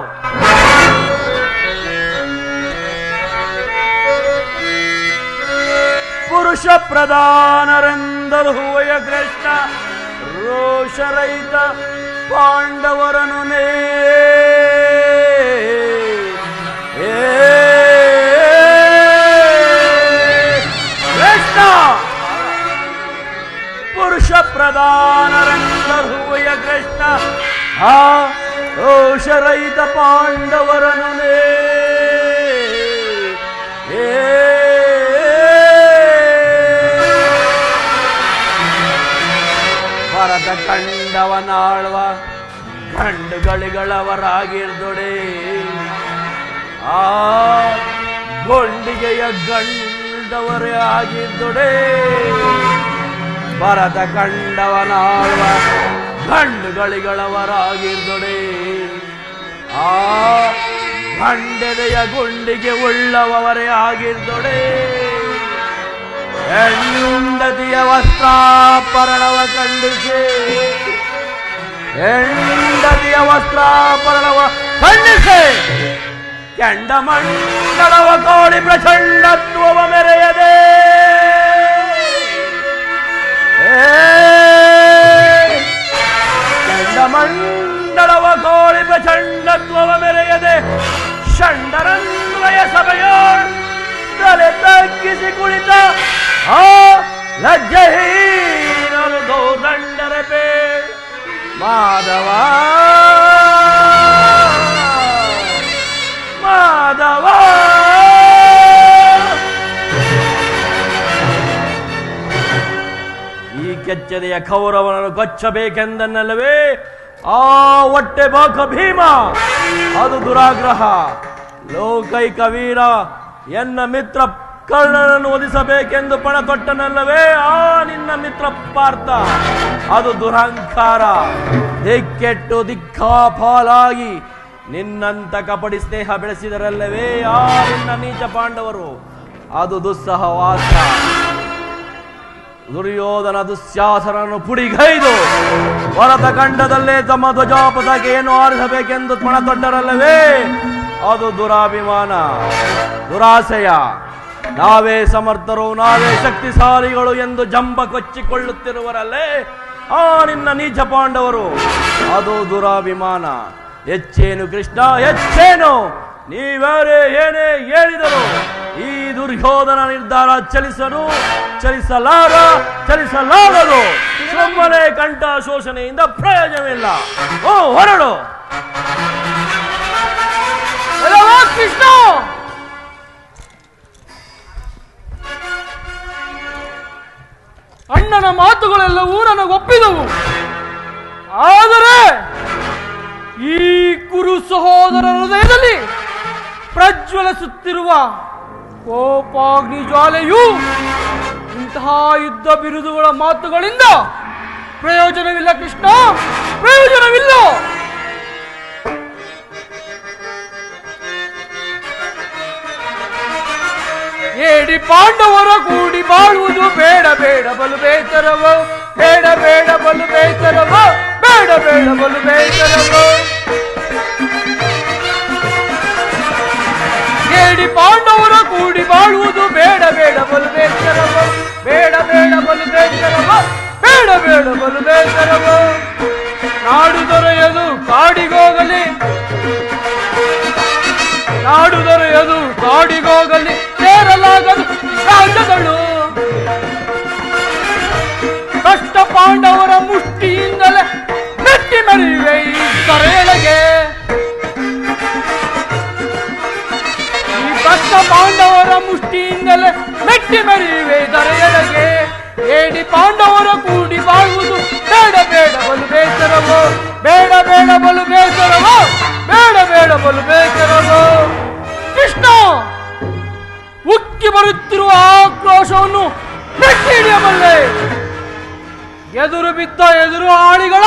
ಪುರುಷ ಪ್ರಧಾನರೆಂದರು ಹೂವಯ ಕೃಷ್ಣ, ರೋಷರಹಿತ ಪಾಂಡವರನು ಕೃಷ್ಣ. ಪುರುಷ ಪ್ರಧಾನರೆಂದರು ಹೂವಯ ಕೃಷ್ಣ, ಆ ರೋಷರಹಿತ ಪಾಂಡವರನು ಭರತ ಕಂಡವನಾಳುವ ಗಂಡುಗಳಿಗಳವರಾಗಿರ್ದೊಡೆ, ಆ ಗೊಂಡಿಗೆಯ ಗಂಡವರೇ ಆಗಿರ್ದೊಡೆ. ಭರತ ಕಂಡವನಾಳುವ ಗಂಡುಗಳಿಗಳವರಾಗಿರ್ದೊಡೆ, ಆ ಗಂಡೆದೆಯ ಗುಂಡಿಗೆ ಉಳ್ಳವರೇ ಆಗಿರ್ದೊಡೆ. ಹೆಂಡತಿಯ ವಸ್ತ್ರಾಪರಣವ ಖಂಡಿಸಿ, ಹೆಂಡತಿಯ ವಸ್ತ್ರಾಪರಣವ ಖಂಡಿಸಿ, ಕೆಂಡಮಂಡಲವ ಕೋಡಿ ಪ್ರಚಂಡತ್ವವ ಮೆರೆಯದೆ, ಕೆಂಡಮಂಡಲವ ಕೋಡಿ ಪ್ರಚಂಡತ್ವವ ಮೆರೆಯದೆ, ಷಂಡರನ್ವಯ ಸಭೆಯ ತಲೆ ತಗ್ಗಿಸಿ ಕುಳಿತ ಆ ಲಜ್ಜಹೀನರು ಗೌರಂಡರೆ ಪೇ ಮಾಧವ ಮಾಧವ. ಈ ಕೆಚ್ಚದೆಯ ಕೌರವನನ್ನು ಕೊಚ್ಚಬೇಕೆಂದನ್ನಲ್ಲವೇ ಆ ಹೊಟ್ಟೆ ಬಾಕ ಭೀಮ? ಅದು ದುರಾಗ್ರಹ. ಲೋಕೈಕ ವೀರ ಎನ್ನ ಮಿತ್ರ ಕರ್ಣನನ್ನು ಒದಿಸಬೇಕೆಂದು ಪಣ ತೊಟ್ಟನಲ್ಲವೇ ಆ ನಿನ್ನ ಮಿತ್ರ ಪಾರ್ಥ? ಅದು ದುರಹಂಕಾರ. ದಿಕ್ಕೆಟ್ಟು ದಿಕ್ಕಾಪಾಲಾಗಿ ನಿನ್ನಂತ ಕಪಟಿ ಸ್ನೇಹ ಬೆಳೆಸಿದರಲ್ಲವೇ ಆ ನಿನ್ನ ನೀಚ ಪಾಂಡವರು? ಅದು ದುಸ್ಸಹವಾಸ. ದುರ್ಯೋಧನ ದುಶ್ಯಾಸನನ್ನು ಪುಡಿಗೈದು ಭರತ ಖಂಡದಲ್ಲೇ ತಮ್ಮ ಧ್ವಜಾಪತಾಕೆಯನ್ನು ಆರಿಸಬೇಕೆಂದು ಪಣ ತೊಟ್ಟರಲ್ಲವೇ? ಅದು ದುರಾಭಿಮಾನ, ದುರಾಸೆಯ. ನಾವೇ ಸಮರ್ಥರು, ನಾವೇ ಶಕ್ತಿಶಾಲಿಗಳು ಎಂದು ಜಂಬ ಕೊಚ್ಚಿಕೊಳ್ಳುತ್ತಿರುವರಲ್ಲೇ ಆ ನಿನ್ನ ನೀಚ ಪಾಂಡವರು? ಅದು ದುರಾಭಿಮಾನ. ಹೆಚ್ಚೇನು ಕೃಷ್ಣ, ಹೆಚ್ಚೇನು? ನೀವ್ಯಾರೇ ಏನೇ ಹೇಳಿದರು ಈ ದುರ್ಯೋಧನ ನಿರ್ಧಾರ ಚಲಿಸಲಾಗದು. ಸುಮ್ಮನೆ ಕಂಠ ಶೋಷಣೆಯಿಂದ ಪ್ರಯೋಜನವಿಲ್ಲ. ಓ, ಹೊರಡು ಕೃಷ್ಣ. ಅಣ್ಣನ ಮಾತುಗಳೆಲ್ಲವೂ ನನಗೊಪ್ಪಿದವು. ಆದರೆ ಈ ಕುರು ಸಹೋದರರ ಹೃದಯದಲ್ಲಿ ಪ್ರಜ್ವಲಿಸುತ್ತಿರುವ ಕೋಪಾಗ್ನಿ ಜ್ವಾಲೆಯು ಇಂತಹ ಯುದ್ಧ ಬಿರುದುಗಳ ಮಾತುಗಳಿಂದ ಪ್ರಯೋಜನವಿಲ್ಲ ಕೃಷ್ಣ, ಪ್ರಯೋಜನವಿಲ್ಲ. ಏಡಿ ಪಾಂಡವರ ಕೂಡಿ ಬಾಳುವುದು ಬೇಡ ಬೇಡ ಬಲು ಬೇಸರವೋ, ಬೇಡ ಬೇಡ ಬಲು ಬೇಸರವೋ, ಬೇಡ ಬೇಡ ಬಲು ಬೇಸರವೋ. ಏಡಿ ಪಾಂಡವರ ಕೂಡಿ ಬಾಳುವುದು ಬೇಡ ಬೇಡ ಬಲು ಬೇಸರವೋ, ಬೇಡ ಬೇಡ ಬಲು ಬೇಸರವೋ, ಬೇಡ ಬೇಡ ಬಲು ಬೇಸರವೋ. ನಾಡು ದೊರೆಯದು ಕಾಡಿಗೋಗಲಿ, ನಾಡು ದೊರೆಯದು ಕಾಡಿಗೋಗಲಿ, ಸೇರಲಾಗದು ರಾಜ್ಯಗಳು. ಕಷ್ಟ ಪಾಂಡವರ ಮುಷ್ಟಿಯಿಂದಲೇ ಮೆಟ್ಟಿ ಮೆರೆಯುವೆ ಈ ಕರೆಯೊಳಗೆ. ಈ ಕಷ್ಟ ಪಾಂಡವರ ಮುಷ್ಟಿಯಿಂದಲೇ ಮೆಟ್ಟಿ ಮೆರೆಯುವೆ ದರೆಯೊಳಗೆ. ಏಡಿ ಪಾಂಡವರ ಕೂಡಿ ಬಾಳುವುದು ಬೇಡ ಬೇಡ ಬಲು ಬೇಸರವೋ, ಬೇಡ ಬೇಡ ಬಲು ಬೇಸರವೋ, ಬೇಡ ಬೇಡ ಬಲು ಬೇಸರವೋ. ಕೃಷ್ಣ, ಉಕ್ಕಿ ಬರುತ್ತಿರುವ ಆಕ್ರೋಶವನ್ನು ಮೆಟ್ಟಿ ಹಿಡಿಯಬಲ್ಲೆ. ಎದುರು ಬಿದ್ದ ಎದುರು ಆಳಿಗಳ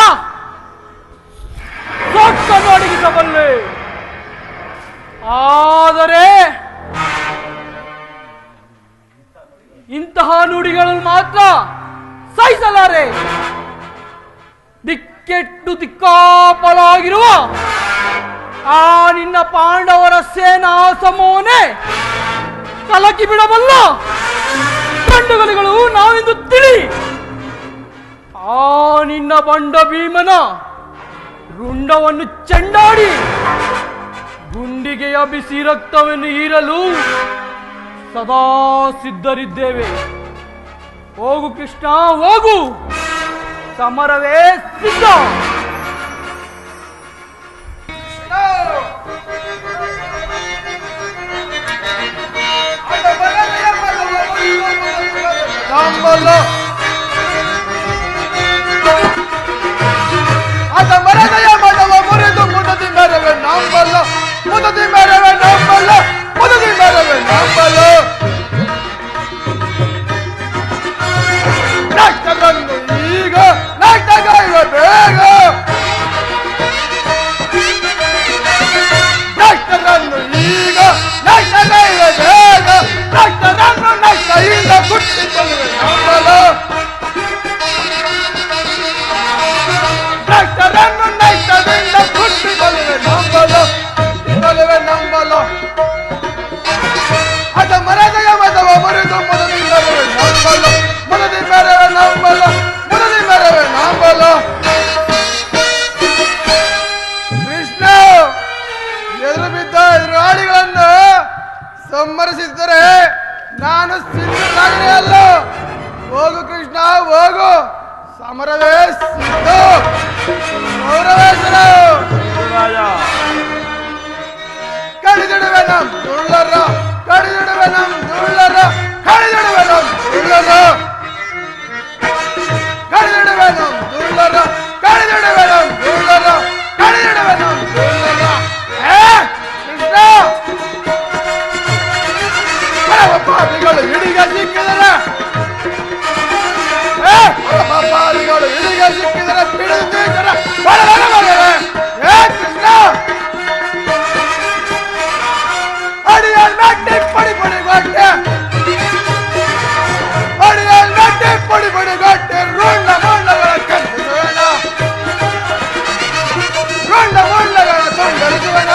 ಸೊಕ್ಕನ್ನು ಅಡಗಿಸಬಲ್ಲೆ. ಆದರೆ ಇಂತಹ ನುಡಿಗಳನ್ನು ಮಾತ್ರ ಸಹಿಸಲಾರೆ. ದಿಕ್ಕೆಟ್ಟು ದಿಕ್ಕಾಪಲಾಗಿರುವ ಆ ನಿನ್ನ ಪಾಂಡವರ ಸೇನಾ ಸಮೂಹನೇ ಕಲಕಿ ಬಿಡಬಲ್ಲ ಗಂಡುಗಲಿಗಳು ನಾವೆಂದು ತಿಳಿ. ಆ ನಿನ್ನ ಬಂಡ ಭೀಮನ ರುಂಡವನ್ನು ಚೆಂಡಾಡಿ ಗುಂಡಿಗೆಯ ಬಿಸಿ ರಕ್ತವನ್ನು ಹೀರಲು ಸದಾ ಸಿದ್ಧರಿದ್ದೇವೆ. ಹೋಗು ಕೃಷ್ಣ, ಹೋಗು, ಸಮರವೇ ಸಿದ್ಧ. ಅದ ಮರದಯ ಮದವ ಮುರಿದು ಮುದದಿ ಮರವೆ ನಂಬಲ್ಲ, ಮುದದಿ ಮರವೆ ನಂಬಲ್ಲ, ಮುದದಿ ಮರವೆ ನಂಬಲ್ಲ. ನಾಟಕನ್ನು ಈಗ ನಾಟಕವ ಬೇಗ, ನಾಟಕನ್ನು ಈಗ ನಾಟಕವ ಬೇಗ, ನಾಟಕನ್ನು ನಷ್ಟದಿಂದ ಗುಟ್ಟಿಕೊಳ್ಳುವೆ ನಂಬಲ್ಲ, ನಾಟಕನ್ನು ನಷ್ಟದಿಂದ ಗುಟ್ಟಿಕೊಳ್ಳುವೆ ನಂಬಲ್ಲ, ಗುಟ್ಟಿಕೊಳ್ಳುವೆ ನಂಬಲ್ಲ. ಅದ ಮರದಯ ಮದವ ಮುರಿದು ಮುದದಿ ಮರವೆ ನಂಬಲ್ಲ, ಮುದದಿ ಮರವೆ ನಂಬಲ್ಲ, ಮುದದಿ ಮರವೆ ನಂಬಲ್ಲ. ಕೃಷ್ಣ, ಎದುರು ಬಿದ್ದ ಎದುರಾಳಿಗಳನ್ನು ಸಂಹರಿಸಿದ್ದರೆ ನಾನು ಸಿದ್ಧನಾಗಲೇ ಅಲ್ಲ. ಹೋಗು ಕೃಷ್ಣ, ಹೋಗು, ಸಮರವೇ ಸಿದ್ಧ. ಗೌರವೇಶ್ವರ ಕಡಿದಿಡುವೆ ನಮ್ ದುಳ್ಳರ, ಕಡಿದಿಡುವೆ ನಮ್ ದುಳ್ಳರ, ಕಡಿದಿಡುವೆ ನಮ್ ದುಳ್ಳರ, ಕಡಿದಿಡುವೆ ನಮ್ ದುಳ್ಳರ, ಕಡಿದಿಡುವೆ ನಮ್ ದುಳ್ಳರ, ಕಡಿದಿಡುವೆ ನಮ್ ದುಳ್ಳರ. ಕೃಷ್ಣ, ಪಾಪಿಗಳು ಹಿಡಿಗೆ ಸಿಕ್ಕಿದರೆ, ಪಾಪಿಗಳು ಹಿಡಿಗೆ ಸಿಕ್ಕಿದರೆ ಬಿಡುತ್ತೀರ ಕೃಷ್ಣ. ಅಡಿಯಲ್ ಮೆಟ್ಟಿ ಪಡಿ ಪಡಿ ಗಟ್ಟೆ, ಅಡಿಯಲ್ ಮೆಟ್ಟಿ ಪಡಿ ಪಡಿ ಗಟ್ಟೆ, ರುಂಡ ಮುಂಡಗಳ ಕಟ್ಟಿಸುವೇನ, ರುಂಡ ಮುಂಡಗಳ ತುಂಡರಿಸುವೆನ.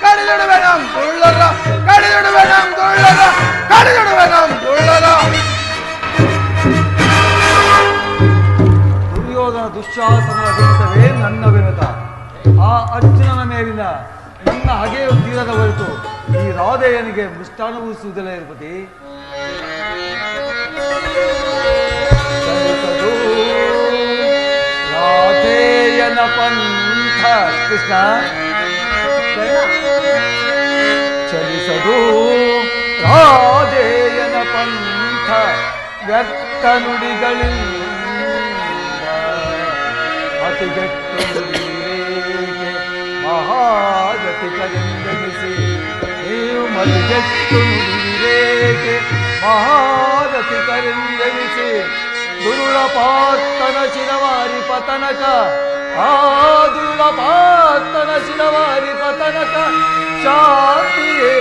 ಕಡಿದಿಡುವೆ ನಮ್ ದುಳ್ಳರ, ಕಡಿದಿಡುವೆ ನಮ್ ದುಳ್ಳರ, ಕಡಿದಿಡುವೆ ನಮ್ ದುಳ್ಳರ. ದುರ್ಯೋಧನ ದುಶ್ಯಾಸನದ ವಿರುದ್ಧವೇ ನನ್ನ ವಿರುದ್ಧ. ಆ ಅರ್ಜುನನ ಮೇಲಿನ ನನ್ನ ಹಗೆಯು ತೀರದ ಹೊರತು ಈ ರಾಧೆಯನಿಗೆ ಮೃಷ್ಟಾನುಭವಿಸುವುದಿಲ್ಲ ಇರುಪತಿ. ರಾಧೇಯನ ಪಂಥ ಕೃಷ್ಣ ಚಲಿಸದು, ರಾಧೇಯನ ಪಂಥ ವ್ಯರ್ಥ ನುಡಿಗಳಿಂದ ಅತಿಗೆಟ್ಟು ನುಡಿರೇಕೆ ಮಹಾರಥಿಕರಿಂದನಿಸಿ, ನೀವು ಮತಿಗೆಟ್ಟು ನುಡಿರೇಕೆ ಮಹಾರಥಿಕರಿಂದನಿಸಿ, ದುರುಳಪಾತ್ತನ ಶಿರವಾರಿ ಪತನಕ ಆ ದುರುಳಪಾತ್ತನ ಶಿರವಾರಿ ಪತನಕ ಶಾಂತಿಯೇ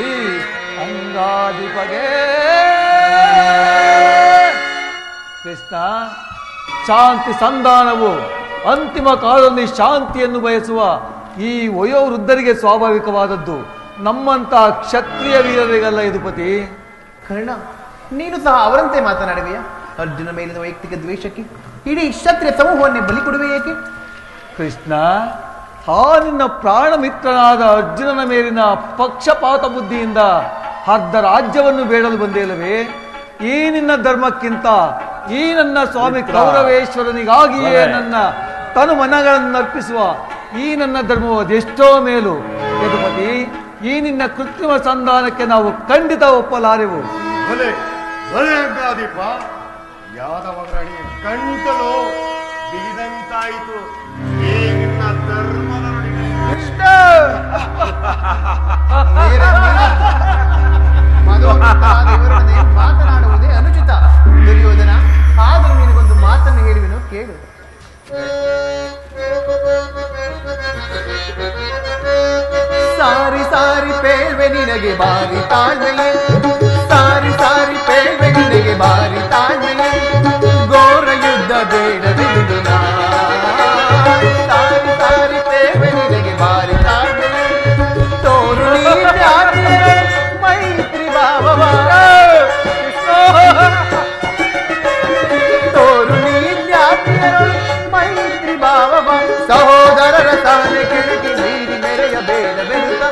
ಈ ಅಂಗಾಧಿಪಗೆ. ಕೃಷ್ಣ, ಶಾಂತಿ ಸಂಧಾನವು ಅಂತಿಮ ಕಾಲದಲ್ಲಿ ಶಾಂತಿಯನ್ನು ಬಯಸುವ ಈ ವಯೋವೃದ್ಧರಿಗೆ ಸ್ವಾಭಾವಿಕವಾದದ್ದು, ನಮ್ಮಂತ ಕ್ಷತ್ರಿಯ ವೀರರಿಗಲ್ಲ ಯದುಪತಿ. ಕರ್ಣ, ನೀನು ಸಹ ಅವರಂತೆ ಮಾತನಾಡುವೆಯಾ? ಅರ್ಜುನ ಮೇಲಿನ ವೈಯಕ್ತಿಕ ದ್ವೇಷಕ್ಕೆ ಇಡೀ ಕ್ಷತ್ರಿಯ ಸಮೂಹವನ್ನೇ ಬಲಿ ಕೊಡುವೆ ಏಕೆ? ಕೃಷ್ಣ, ಆ ನಿನ್ನ ಪ್ರಾಣ ಮಿತ್ರನಾದ ಅರ್ಜುನನ ಮೇಲಿನ ಪಕ್ಷಪಾತ ಬುದ್ಧಿಯಿಂದ ಅರ್ಧ ರಾಜ್ಯವನ್ನು ಬೇಡಲು ಬಂದೇಲವೇ? ಈ ನಿನ್ನ ಧರ್ಮಕ್ಕಿಂತ ಈ ನನ್ನ ಸ್ವಾಮಿ ಕೌರವೇಶ್ವರನಿಗಾಗಿಯೇ ನನ್ನ ತನು ಮನಗಳನ್ನು ಅರ್ಪಿಸುವ ಈ ನನ್ನ ಧರ್ಮವು ಅದೆಷ್ಟೋ ಮೇಲು ಯದುಪತಿ. ಈ ನಿನ್ನ ಕೃತ್ರಿಮ ಸಂಧಾನಕ್ಕೆ ನಾವು ಖಂಡಿತ ಒಪ್ಪಲಾರೆವು. ಭಲೆ ಭಲೆ ಅಂಗಾದೀಪ, ಯಾದವಗರಣಿ ಕಂಟಲು ಬಿಗಿದಂತಾಯಿತು ಈ ನಿನ್ನ ಧರ್ಮದ ನುಡಿಗೆ. ಕೃಷ್ಣ, ಮಧುವಂತರಾದ ಇವರೊಡನೆ ಮಾತನಾಡುವುದೇ ಅನುಚಿತ. ದುರ್ಯೋಧನ, ಆದರೂ ನಿನಗೊಂದು ಮಾತನ್ನು ಹೇಳುವೆನು, ಕೇಳು. ಸಾರಿ ಸಾರಿ ಪೇಳ್ವೆ ನಿನಗೆ ಬಾರಿ ತಾಳ್ಮೆಯೇ, ಸಾರಿ ಸಾರಿ ಪೇಳ್ವೆ ನಿನಗೆ ಬಾರಿ ತಾಳ್ಮೆಯೇ, ಘೋರ ಯುದ್ಧ ಬೇಡವೆಂದು ನಾ. ಸಾರಿ ಸಾರಿ ಪೇಳ್ವೆ ನಿನಗೆ ಬಾರಿ ತಾಳ್ಮೆಯೇ, ತೋರು ನೀತ್ಯಾತ್ಮೆ ಮೈತ್ರಿ ಭಾವವ, ತೋರು ನೀತ್ಯಾತ್ಮೆ ಮೈತ್ರಿ ಭಾವವ, ಸಹೋದರರ ತಾನೆ ಕೆಳಗೆ ನೀರಿ ಮೆರೆಯಬೇಡವೆಂದ,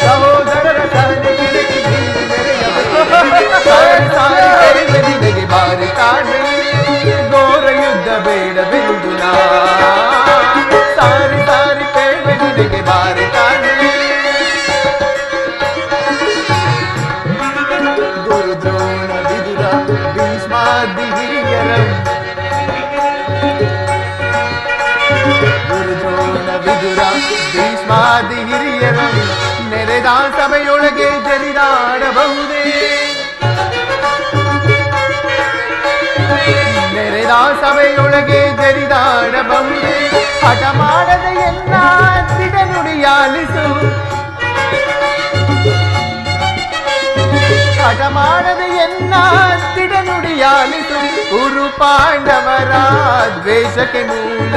ಸಹೋದರರ ತಾನೆ ಕೆಳಗೆ ನೀರಿ ಮೆರೆಯಬೇಡ. ಸಾರಿ ಸಾರಿ ಪೇಳ್ವೆ ನಿನಗೆ ಬಾರಿ ತಾಳ್ಮೆ, ಘೋರ ಯುದ್ಧ ಬೇಡವೆಂದು ನಾ. ಸಾರಿ ಸಾರಿ ಪೇಳ್ವೆ ನಿನಗೆ ಬಾರಿ ತಾಳ್ಮೆ, ಗುರು ದ್ರೋಣ ವಿದುರ ಭೀಷ್ಮಾದಿ ಹಿರಿಯರಂ, ಗುರು ದ್ರೋಣ ವಿದುರ ಭೀಷ್ಮಾದಿ ಹಿರಿಯರಂ, ನೆರೆದ ಸಭೆಯೊಳಗೆ ಜರಿದಾಡಬಹುದೇ, ನೆರೆದ ಸಭೆಯೊಳಗೆ ಜರಿದಾಡಬಹುದೇ, ಹಠ ಮಾಡದ ಎಲ್ಲ ತಿಡ ನುಡಿಯಾಲಿಸು, ಹಠ ಮಾಡದ ಎಲ್ಲ ತಿಡ ನುಡಿಯಾಲಿಸು, ಕುರು ಪಾಂಡವರ ದ್ವೇಷಕ್ಕೆ ಮೂಲ,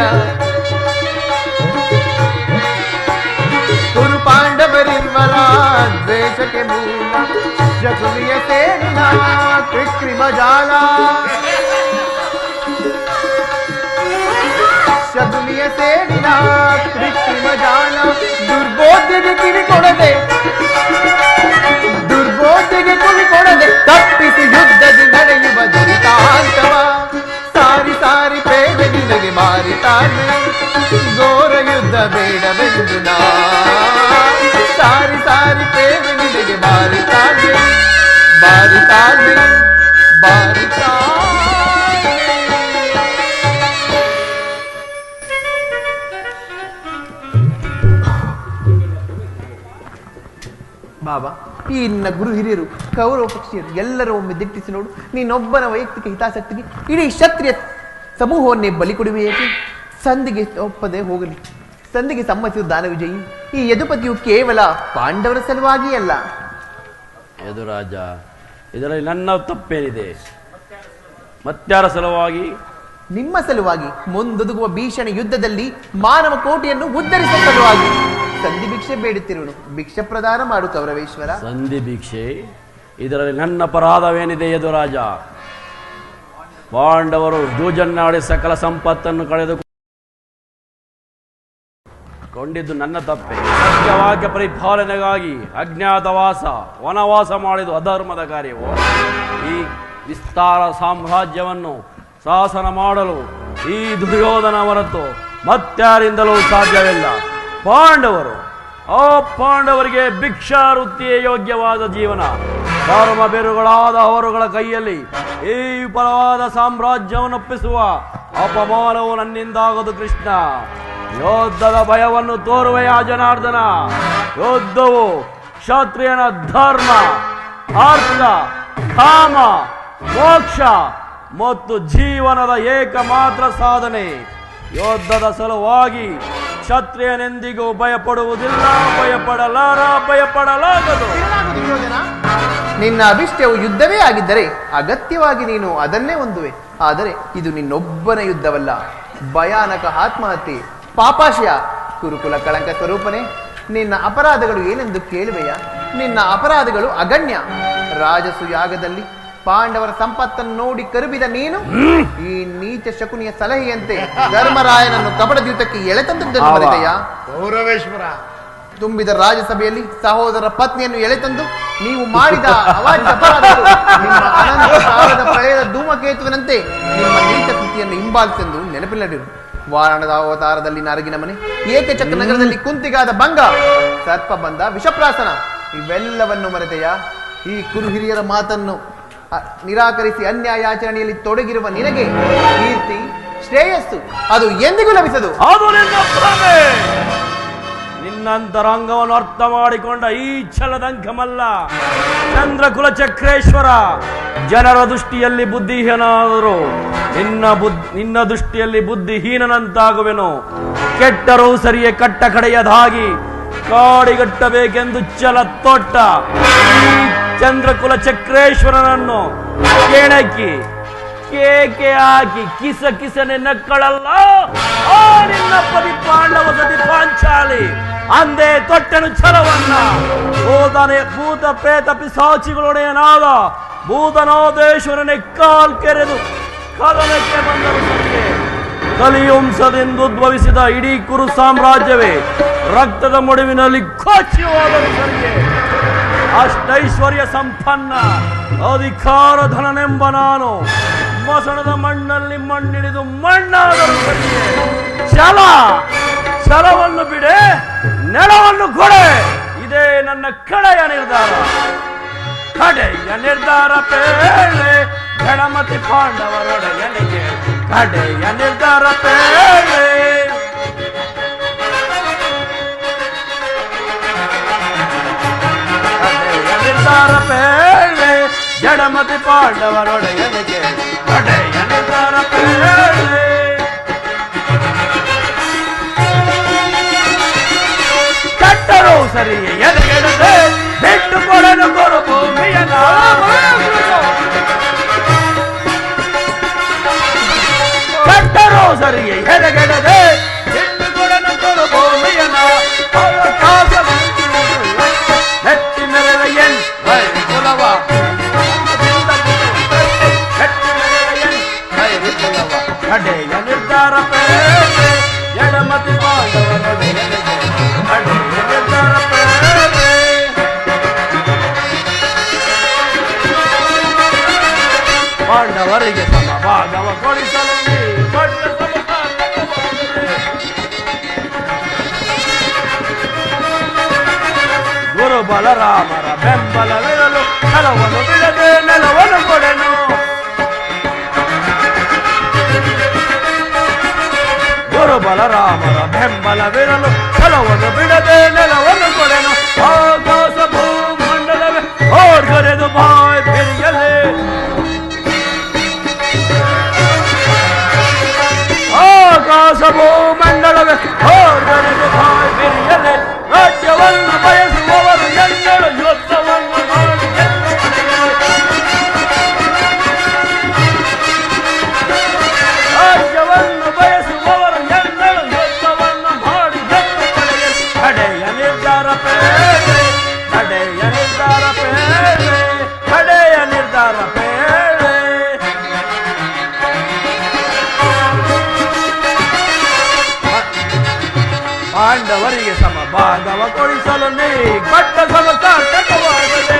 ಕುರು ಪಾಂಡವರಿರ್ವರ ದ್ವೇಷಕ್ಕೆ ಮೂಲ, ಶಕುನಿಯ ಸೇರಿನ ಕೃತ್ರಿಮ ಜಾಲ, ಶಕುನಿಯ ಸೇರಿನ ಕೃತ್ರಿಮ ಜಾಲ, ದುರ್ಬೋಧೆಗೆ ಕಿವಿಕೊಡದೆ, ದುರ್ಬೋಧೆಗೆ ಕಿವಿಕೊಡದೆ ತಪ್ಪಿಸಿ ಯುದ್ಧದಿ ನಡೆಯುವ ದುರಿತಾಂತವ. ಸಾರಿ ಸಾರಿ ಪೇಳ್ವೆ ನಿನಗೆ ಮಾರಿ ತಾಳ್ಮೆ, ಘೋರ ಯುದ್ಧ ಬೇಡವೆಂದು ನಾ. ಸಾರಿ ಸಾರಿ ಪೇಳ್ವೆ ನಿನಗೆ ಮಾರಿ ತಾಳ್ಮೆ, ಬಾರಿ ತಾಳ್ಮೆ, ಬಾರಿ ತಾಳ್ಮೆ. ಬಾಬಾ, ಈ ನಿನ್ನ ಗುರು ಹಿರಿಯರು ಕೌರವ ಪಕ್ಷಿಯರು ಎಲ್ಲರೂ ಒಮ್ಮೆ ದಿಟ್ಟಿಸಿ ನೋಡು. ನೀನೊಬ್ಬನ ವೈಯಕ್ತಿಕ ಹಿತಾಸಕ್ತಿಗೆ ಇಡೀ ಕ್ಷತ್ರಿಯ ಸಮೂಹವನ್ನೇ ಬಲಿ ಕೊಡುವೆ ಏಕೆ? ಸಂಧಿಗೆ ಒಪ್ಪದೆ ಹೋಗಲಿ, ಸಂಧಿಗೆ ಸಮ್ಮತಿಸಿದ ದಾನವಿಜಯಿ. ಈ ಯದುಪತಿಯು ಕೇವಲ ಪಾಂಡವರ ಸಲುವಾಗಿ ಅಲ್ಲ. ಯದುರಾಜ, ಇದರಲ್ಲಿ ನನ್ನ ತಪ್ಪೇನಿದೆ? ಮತ್ಯಾರ ಸಲುವಾಗಿ? ನಿಮ್ಮ ಸಲುವಾಗಿ, ಮುಂದೊದಗುವ ಭೀಷಣ ಯುದ್ಧದಲ್ಲಿ ಮಾನವ ಕೋಟಿಯನ್ನು ಉದ್ಧರಿಸುವ ಸಲುವಾಗಿ. ಸಂಧಿ ಭಿಕ್ಷೆ ಬೇಡುತ್ತಿರುವನು, ಭಿಕ್ಷೆ ಪ್ರದಾನ ಮಾಡು ಕೌರವೇಶ್ವರ. ಸಂಧಿ ಭಿಕ್ಷೆ? ಇದರಲ್ಲಿ ನನ್ನ ಅಪರಾಧವೇನಿದೆ ಯದುರಾಜ? ಪಾಂಡವರು ಜೂಜನ್ನಾಡಿ ಸಕಲ ಸಂಪತ್ತನ್ನು ಕಳೆದುಕೊಂಡಿದ್ದು ನನ್ನ ತಪ್ಪೆ. ಸತ್ಯವಾಕ್ಯ ಪರಿಪಾಲನೆಗಾಗಿ ಅಜ್ಞಾತವಾಸ ವನವಾಸ ಮಾಡಿದು ಅಧರ್ಮದ ಕಾರ್ಯವು. ಈ ವಿಸ್ತಾರ ಸಾಮ್ರಾಜ್ಯವನ್ನು ಶಾಸನ ಮಾಡಲು ಈ ದುರ್ಯೋಧನ ಹೊರತು ಮತ್ಯಾರಿಂದಲೂ ಸಾಧ್ಯವಿಲ್ಲ. ಪಾಂಡವರಿಗೆ ಭಿಕ್ಷಾ ವೃತ್ತಿಯೇ ಯೋಗ್ಯವಾದ ಜೀವನ. ಧರ್ಮ ಬೇರುಗಳಾದ ಅವರುಗಳ ಕೈಯಲ್ಲಿ ಈ ವಿಫಲವಾದ ಸಾಮ್ರಾಜ್ಯವನ್ನು ಒಪ್ಪಿಸುವ ಅಪಮಾನವು ನನ್ನಿಂದಾಗದು ಕೃಷ್ಣ. ಯುದ್ಧದ ಭಯವನ್ನು ತೋರುವೆಯ ಜನಾರ್ದನ. ಯುದ್ಧವು ಕ್ಷತ್ರಿಯನ ಧರ್ಮ, ಅರ್ಥ, ಕಾಮ, ಮೋಕ್ಷ ಮತ್ತು ಜೀವನದ ಏಕಮಾತ್ರ ಸಾಧನೆ. ಯುದ್ಧದ ಸಲುವಾಗಿ ಕ್ಷತ್ರಿಯನೆಂದಿಗೂ ಭಯಪಡುವುದಿಲ್ಲ, ಭಯಪಡಲಾಗದು. ನಿನ್ನ ಅಭಿಷ್ಟವು ಯುದ್ಧವೇ ಆಗಿದ್ದರೆ ಅಗತ್ಯವಾಗಿ ನೀನು ಅದನ್ನೇ ಹೊಂದುವೆ. ಆದರೆ ಇದು ನಿನ್ನೊಬ್ಬನ ಯುದ್ಧವಲ್ಲ, ಭಯಾನಕ ಆತ್ಮಹತ್ಯೆ, ಪಾಪಾಶಯ. ಕುರುಕುಲ ಕಳಂಕ ಸ್ವರೂಪನೇ, ನಿನ್ನ ಅಪರಾಧಗಳು ಏನೆಂದು ಕೇಳುವೆಯ? ನಿನ್ನ ಅಪರಾಧಗಳು ಅಗಣ್ಯ. ರಾಜಸು ಯಾಗದಲ್ಲಿ ಪಾಂಡವರ ಸಂಪತ್ತನ್ನು ನೋಡಿ ಕರುಬಿದ ನೀನು ಈ ನೀಚ ಶಕುನಿಯ ಸಲಹೆಯಂತೆ ಧರ್ಮರಾಯನನ್ನು ಕಪಟ ದ್ಯೂತಕ್ಕೆ ಎಳೆತಂದದ್ದನ್ನು ಮರೆತೆಯ? ಗೌರವೇಶ್ವರ, ತುಂಬಿದ ರಾಜಸಭೆಯಲ್ಲಿ ಸಹೋದರ ಪತ್ನಿಯನ್ನು ಎಳೆತಂದು ನೀವು ಮಾಡಿದ ಅವಾಚ್ಯ ಅಪರಾಧಗಳು ನಿಮ್ಮ ಅನಂತ ಕಾಲದ ಪ್ರಳಯದ ಧೂಮಕೇತುವಿನಂತೆ ನಿಮ್ಮ ನೀಚ ಕೃತಿಯನ್ನು ಹಿಂಬಾಲಿಸೆಂದು ನೆನಪಿಲ್ಲದಿರು. ವಾರಣದ ಅವತಾರದಲ್ಲಿ ನರಗಿನ ಮನೆ, ಏಕಚಕ್ರ ನಗರದಲ್ಲಿ ಕುಂತಿಗಾದ ಭಂಗ, ಸರ್ಪ ಬಂದ ವಿಷಪ್ರಾಸನ, ಇವೆಲ್ಲವನ್ನು ಮರೆತೆಯ? ಈ ಕುರು ಹಿರಿಯರ ಮಾತನ್ನು ನಿರಾಕರಿಸಿ ಅನ್ಯಾಯಾಚರಣೆಯಲ್ಲಿ ತೊಡಗಿರುವ ನಿನಗೆ ಕೀರ್ತಿ, ಶ್ರೇಯಸ್ಸು ಅದು ಎಂದಿಗೂ ಲಭಿಸದು. ಅದು ನಿನ್ನ ಭ್ರಮೆ. ನಿನ್ನಂತರಂಗವನ್ನು ಅರ್ಥ ಮಾಡಿಕೊಂಡ ಈ ಛಲದಂಕಮಲ್ಲ ಚಂದ್ರಕುಲ ಚಕ್ರೇಶ್ವರ. ಜನರ ದೃಷ್ಟಿಯಲ್ಲಿ ಬುದ್ಧಿಹೀನಾದರೂ ನಿನ್ನ ದೃಷ್ಟಿಯಲ್ಲಿ ಬುದ್ಧಿಹೀನನಂತಾಗುವೆನು. ಕೆಟ್ಟರೂ ಸರಿಯೇ ಕಟ್ಟ ಕಡೆಯದಾಗಿ ಕಾಡಿಗಟ್ಟಬೇಕೆಂದು ಛಲ ತೊಟ್ಟ ಚಂದ್ರಕುಲ ಚಕ್ರೇಶ್ವರನನ್ನು ಕೆಣಕಿ ಕೇಕೆ ಹಾಕಿ ಕಿಸನೆ ನಕ್ಕಳಲ್ಲ ಆ ನಿನ್ನ ಪದಿ ಪಾಂಡವ ಸತಿ ಪಾಂಚಾಲಿ. ಅಂದೇ ತೊಟ್ಟನು ಛಲವನ್ನ. ಭೂತ ಪ್ರೇತ ಪಿಸಾಚಿಗಳೊಡೆಯನಾದ ಭೂತನಾದೇಶ್ವರನೇ ಕಾಲ್ ಕೆರೆದು ಕದನಕ್ಕೆ ಬಂದರು. ಕಲಿಯುಂಸದಿಂದ ಉದ್ಭವಿಸಿದ ಇಡೀ ಕುರು ಸಾಮ್ರಾಜ್ಯವೇ ರಕ್ತದ ಮುಡಿವಿನಲ್ಲಿ ಕೋಚಿಯುವಾದರು ಸರಿಗೆ. ಅಷ್ಟೈಶ್ವರ್ಯ ಸಂಪನ್ನ ಅಧಿಕಾರ ಧನನೆಂಬ ನಾನು ಮಸಣದ ಮಣ್ಣಲ್ಲಿ ಮಣ್ಣಿಡಿದು ಮಣ್ಣಾದರೂ ಸರಿಗೆ. ಛಲವನ್ನು ಬಿಡೆ, ನೆಲವನ್ನು ಕೊಡೆ. ಇದೇ ನನ್ನ ಕಡೆಯ ನಿರ್ಧಾರ. ಪೇಳೆ ಗಣಮತಿ ಪಾಂಡವರೊಡೆಯನಿಗೆ ಕಡೆಯ ನಿರ್ಧಾರ ಪೇಳೆ. ನಿರ್ಧಾರ ಪೇಳೆ ಜಡಮತಿ ಪಾಂಡವರೊಡೆಯನಿಗೆ ಕಡೆಯ ನಿರ್ಧಾರ ಪೇಳೆ. ಕಟ್ಟರು ಸರಿಯೇ ಎದೆಗೆಡದೆ ಬಿಟ್ಟು ಕೊಡಲು ಕೊರು ಭೂಮಿಯನ. ಕಟ್ಟರು ಸರಿಯೇ ಎದೆಗೆಡದೆ ಬಿಟ್ಟು ಕೊಡಲು ಕೊರು ಭೂಮಿಯನ. ನೆತ್ತಿ ಮೆರೆದ ಎನ್ ಕುಲವ ಕಡೆಯ ನಿರ್ಧಾರ ಪೇಳೆ ಎಡಮತಿ ಪಾಂಡವರೊಡೆಯನಿಗೆ ಕಡೆಯ ನಿರ್ಧಾರ ಪೇಳೆ. ಪಾಂಡವರಿಗೆ ಸಮಭಾಗವ ಕೊಡಿಸಲು ದೊಡ್ಡ ಗುರು ಬಲರಾಮರ ಬೆಂಬಲವಿರಲು ಛಲವನ್ನು ಬಿಡದೆ ನೆಲವನ್ನು ಕೊಡೆನು. ಗುರು ಬಲರಾಮರ ಬೆಂಬಲವಿರಲು ಛಲವನ್ನು ಬಿಡದೆ ನೆಲವನ್ನು ಕೊಡೆನು. ಆಕಾಶ ಭೂಮಂಡಲವೇ ಓಡ್ಗರೆದು ಬಾಯ್ ಬೆರೆಯಲೇ. ಆಕಾಶ ಭೂಮಂಡಲವೇ ಓಡ್ಗರೆದು ಬಾಯ್ ಬೆರೆಯಲೇ. ರಾಜ್ಯವನ್ನು ಬಯಸುವವರು ಎಲ್ಲರೂ ಯುದ್ಧವನ್ನು ಮಾಡಿ ರಾಜ್ಯವನ್ನು ಬಯಸುವವರು ಎಲ್ಲರೂ ಯುದ್ಧವನ್ನು ಮಾಡಿ ಕಡೆಯ ನಿರ್ಧಾರ ಪೇಳೆ ಕಡೆಯ ನಿರ್ಧಾರ ಪೇಳೆ ಕಡೆಯ ನಿರ್ಧಾರ ಪೇಳೆ. ಪಾಂಡವರಿಗೆ ಸಮಭಾಗವ ಕೊಡಿಸಲು ನೀ ಕೊಟ್ಟ ಸಮಸಾರ್ಥಕವಾಗದೆ.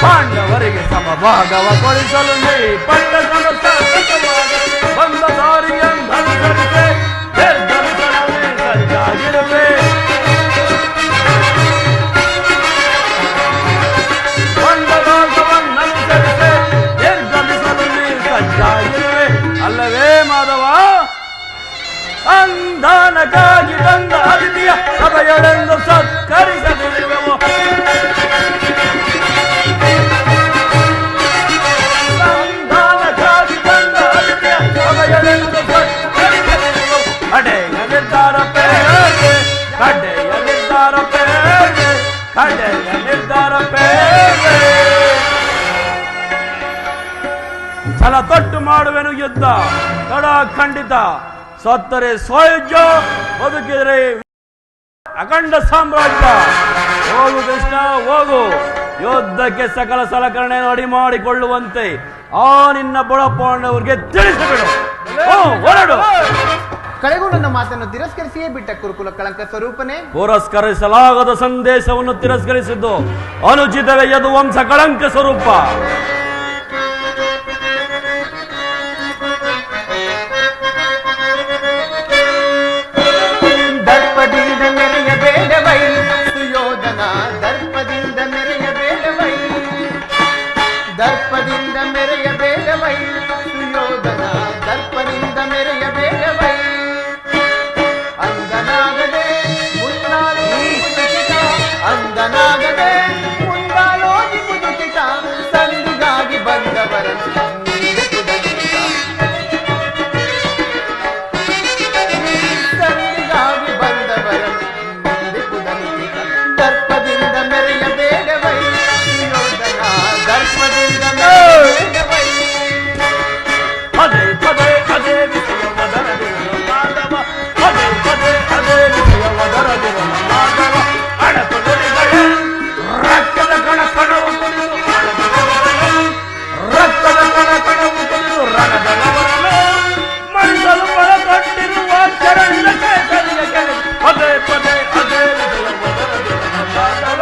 ಪಾಂಡವರಿಗೆ ಸಮಭಾಗವ ಕೊಡಿಸಲು ನೀ ಪಟ್ಟ ಸಮಸಾರ್ಥಕವಾಗದೆ. ಬಂದ ದಾರಿಯನ್ನನುಸರಿಸೆ ನಿರ್ಧರಿಸಲು ಸಜ್ಜಾಗಿರುವೆ. ಬಂದ ಮಾರ್ಗವನ್ನನುಸರಿಸೆ ನಿರ್ಧರಿಸಲು ನೀ ಸಜ್ಜಾಗಿರುವೆ. ಅಲ್ಲವೇ ಮಾಧವ? ಸಂಧಾನಕ್ಕಾಗಿ ಬಂದ ಅತಿಥಿಯ ಸಭೆಯೊಳೆಂದು ಸತ್ಕರಿಸದಿರುವೆವು. ಸಂಧಾನಕ್ಕಾಗಿ ಬಂದ ಅತಿಥಿಯ ಸಭೆಯೊಳೆಂದು ಸತ್ಕರಿಸದಿರುವೆವು. ಕಡೆಯ ನಿರ್ಧಾರ ಪೇದೆ, ಕಡೆಯ ನಿರ್ಧಾರ ಪೇದೆ, ಕಡೆಯ ನಿರ್ಧಾರ ಪೇದೆ. ಛಲ ತೊಟ್ಟು ಮಾಡುವೆನು ಯುದ್ಧ, ತಡ ಖಂಡಿತ. ಸತ್ತರೆ ಸ್ವಯುಜ್ಯ, ಬದುಕಿದರೆ ಅಖಂಡ ಸಾಮ್ರಾಜ್ಯ. ಹೋಗು ಕೃಷ್ಣ ಹೋಗು, ಯುದ್ಧಕ್ಕೆ ಸಕಲ ಸಲಕರಣೆಯನ್ನು ಅಡಿ ಮಾಡಿಕೊಳ್ಳುವಂತೆ ಆ ನಿನ್ನ ಬೊಳಪಾಂಡವರಿಗೆ ತಿಳಿಸಿಬಿಡು. ಹೊರಡು. ಕಳೆಗೂ ನನ್ನ ಮಾತನ್ನು ತಿರಸ್ಕರಿಸಿಯೇ ಬಿಟ್ಟ ಕುರುಕುಲ ಕಳಂಕ ಸ್ವರೂಪನೇ. ಪುರಸ್ಕರಿಸಲಾಗದ ಸಂದೇಶವನ್ನು ತಿರಸ್ಕರಿಸಿದ್ದು ಅನುಚಿತವೇ ಯದುವಂಶ ಕಳಂಕ ಸ್ವರೂಪ. ದರ್ಪದಿಂದ ಮೆರೆಯಬೇಡವೈ ಸುಯೋಧನ, ದರ್ಪದಿಂದ ಮೆರೆಯಬೇಡವೈ, ದರ್ಪದಿಂದ ಮೆರೆಯಬೇಡವೈ ಸುಯೋಧನ, ದರ್ಪದಿಂದ ಮೆರೆಯಬೇಡವೈ. ಅಂದನಾಗದೆ ಮುಂದಾಲೋಚಿ ಮುದುಕಿತ, ಅಂದನಾಗದೆ ಮುಂದಾಲೋಚಿ ಮುದುಕಿತ, ಸಂದಿಗಾಗಿ ಬಂದವರ ದರ್ಪದಿಂದ ಮೆರೆಯಬೇಡವೈ ಸುಯೋಧನ, ದರ್ಪದಿಂದ ಮೆರೆಯಬೇಡವೈ. ಅದೇ ಪದೇ ಅದೇ ವಿಷಯವದರದಿರಲು ಮಾಧವ, ಅದೇ ಪದೇ ಅದೇ ವಿಷಯವದರದಿರಲು ಮಾಧವ. ಅಡಕು ನುಡಿಗಳೇ ರಕ್ತದ ಕಣ ಕಣವು ಕುಡಿದು, ರಕ್ತದ ಕಣ ಕಣವು ಕುಡಿದು ರಣದವರನ್ನು ಮಣಿಸಲು ಬಲ ಕೊಟ್ಟಿರುವ ಚರಣ ಕೇಸರಿಯ ಕೆರೆ. ಪದೇ ಪದೇ ಅದೇ ವಿಷಯವದರದಿರಲು ಮಾಧವ.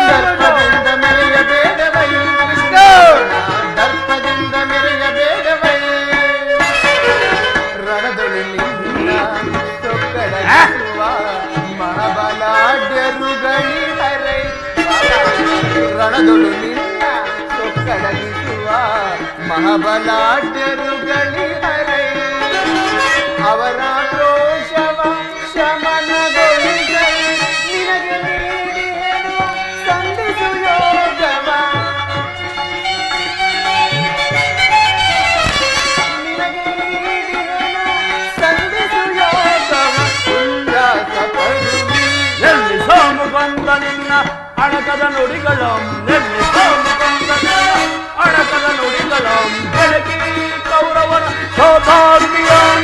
ದರ್ಪದಿಂದ ಮೆರೆಯಬೇಡವೈ ಕೃಷ್ಣ, ದರ್ಪದಿಂದ ಮೆರೆಯಬೇಡವೈ. ರಣದೊಳು ನಿನ್ನ ಸೊಕ್ಕಡಗಿಸುವ ಮಹಾಬಲಾಢ್ಯರುಗಳಿಹರೈ. ರಣದೊಳು ನಿನ್ನ ಸೊಕ್ಕಡಗಿಸುವ ಮಹಾಬಲಾಢ್ಯರುಗಳಿಹರೈ. ಅವರ ಕ್ರೋಶವ ಶಮನಗೊಳಿಸೈ, ನಿನಗೆ ನೀಡಿಹೆನು ಸಂಧಿಸು ಯೋಗವ, ನಿನಗೆ ನೀಡಿಹೆನು ಸಂಧಿಸು ಯೋಗವ. ಉಲ್ಲಾಸ ಪಡುವಿ ಎಲ್ಲಿ ಸೋಮು ಬಂದ ನಿನ್ನ ಅಣಕದ ನುಡಿಗಳಂ, ಎಲ್ಲಿ ಸೋಮು ಬಂದ ನಿನ್ನ ಅಣಕದ ನುಡಿಗಳಂ. ಬೆಳಕಿ ಕೌರವನ ಸೋತಾಗ್ನಿಯಂ,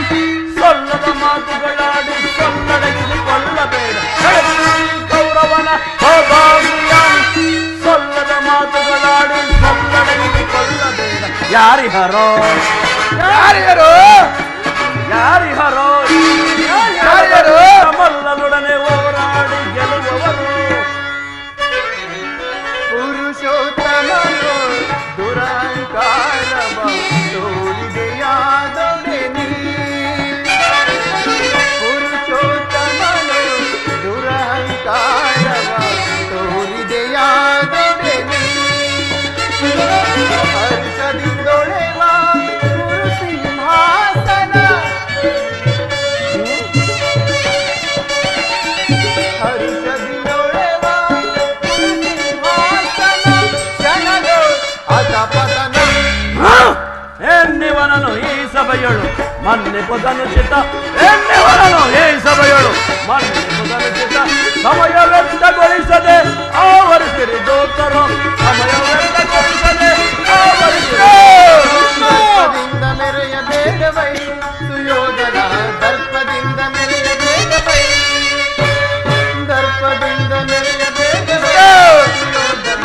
ಸೊಲ್ಲದ ಮಾತುಗಳಾಡಿ ಸೊಲ್ಲಡಗಿಸಿ ಕೊಲ್ಲಬೇಡ. ಬೆಳಕಿ ಕೌರವನ ಸೋತಾಗ್ನಿಯಂ, ಸೊಲ್ಲದ ಮಾತುಗಳಾಡಿ ಸೊಲ್ಲಡಗಿಸಿ ಕೊಲ್ಲಬೇಡ. ಯಾರಿಹರೋ ಯಾರ್ಯಾರು ಯಾರಿಹರೋ ಯಾರ್ಯಾರು? ಮಲ್ಲನೊಡನೆ ಹೋರಾಡಿ ಗೆಲ್ಲುವವರು. ಪುರುಷೋತ್ತಮನು ದುರಹಂಕಾರವ ತೋರಿದೆಯಾದೊಡೆ ನೀ, ಪುರುಷೋತ್ತಮನು ದುರಹಂಕಾರವ ತೋರಿದೆಯಾದೊಡೆ ನೀ. ಹರ್ಷದಿಂದೊಳೆವ ಗುರು ಸಿಂಹಾಸನ, ಹರ್ಷದಿಂದೊಳೆವ ಗುರು ಸಿಂಹಾಸನ, ಜನರು ಅಧಪತನ. ಎನ್ನಿವನನು ಈ ಸಭೆಯಳು ಮನ್ನಿಪುದನುಚಿತ, ಎನ್ನಿವನನು ಈ ಸಭೆಯಳು ಮನ್ನಿಪುದನುಚಿತ. ಸಮಯ ವ್ಯರ್ಥಗೊಳಿಸದೆ ಆವರಿಸಿರಿ ದೂತರು, ಸಮಯ ವ್ಯರ್ಥಗೊಳಿಸದೆ ಆವರಿಸಿರಿ. ದರ್ಪದಿಂದ ಮೆರೆಯಬೇಡವೈ ಸುಯೋಧನ, ದರ್ಪದಿಂದ ಮೆರೆಯಬೇಡವೈ, ದರ್ಪದಿಂದ ಮೆರೆಯಬೇಡವೈ ಸುಯೋಧನ,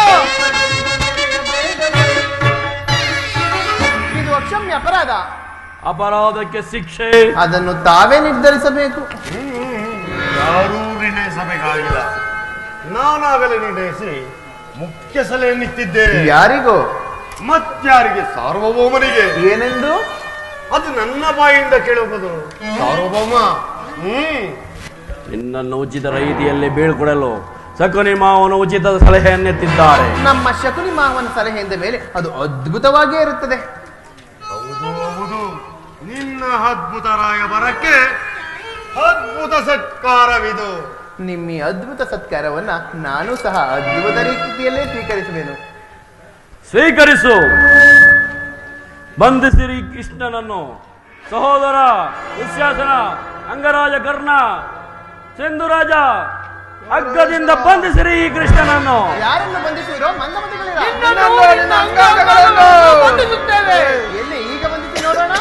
ದರ್ಪದಿಂದ ಮೆರೆಯಬೇಡವೈ. ಇದು ಅಕ್ಷಮ್ಯ ಅಪರಾಧ. ಅಪರಾಧಕ್ಕೆ ಶಿಕ್ಷೆ ಅದನ್ನು ತಾವೇ ನಿರ್ಧರಿಸಬೇಕು. ಯಾರೂ ನಿರ್ಣಯಿಸಬೇಕಾಗಿಲ್ಲ, ನಾನಾಗಲೇ ನಿರ್ಣಯಿಸಿ ಮುಖ್ಯ ಸಲಹೆಯನ್ನಿತ್ತಿದ್ದೇನೆ. ಯಾರಿಗೋ? ಮತ್ಯಾರಿಗೆ? ಸಾರ್ವಭೌಮನಿಗೆ. ಏನೆಂದು? ಅದು ನನ್ನ ಬಾಯಿಂದ ಕೇಳುವುದು. ಸಾರ್ವಭೌಮ, ನಿನ್ನನ್ನು ಉಚಿತ ರೀತಿಯಲ್ಲಿ ಬೀಳ್ಕೊಡಲು ಶಕುನಿ ಮಾವನು ಉಚಿತ ಸಲಹೆಯನ್ನೆತ್ತಿದ್ದಾರೆ. ನಮ್ಮ ಶಕುನಿ ಮಾವನ ಸಲಹೆಯಿಂದ ಮೇಲೆ ಅದು ಅದ್ಭುತವಾಗಿಯೇ ಇರುತ್ತದೆ. ಹೌದು ಹೌದು, ನಿನ್ನ ಅದ್ಭುತ ರಾಯಭಾರಕ್ಕೆ ಅದ್ಭುತ ಸತ್ಕಾರವಿದು. ನಿಮ್ಮ ಈ ಅದ್ಭುತ ಸತ್ಕಾರವನ್ನ ನಾನು ಸಹ ಅದ್ಭುತ ರೀತಿಯಲ್ಲೇ ಸ್ವೀಕರಿಸುವೆನು. ಸ್ವೀಕರಿಸು. ಬಂಧಿಸಿರಿ ಕೃಷ್ಣನನ್ನು. ಸಹೋದರ ದುಶ್ಯಾಸನ, ಅಂಗರಾಜ ಕರ್ಣ, ಸಿಂಧುರಾಜ, ಹಗ್ಗದಿಂದ ಬಂಧಿಸಿರಿ ಈ ಕೃಷ್ಣನನ್ನು. ಯಾರನ್ನು ಬಂಧಿಸುವಿರೋ ಮಂದಮತಿಗಳಿರ ನಿನ್ನನ್ನು ನಿನ್ನ ಅಂಗಾಂಗಗಳನ್ನು ಬಂಧಿಸುತ್ತೇವೆ. ಎಲ್ಲಿ ಈಗ ಬಂಧಿಸಿ ನೋಡೋಣ.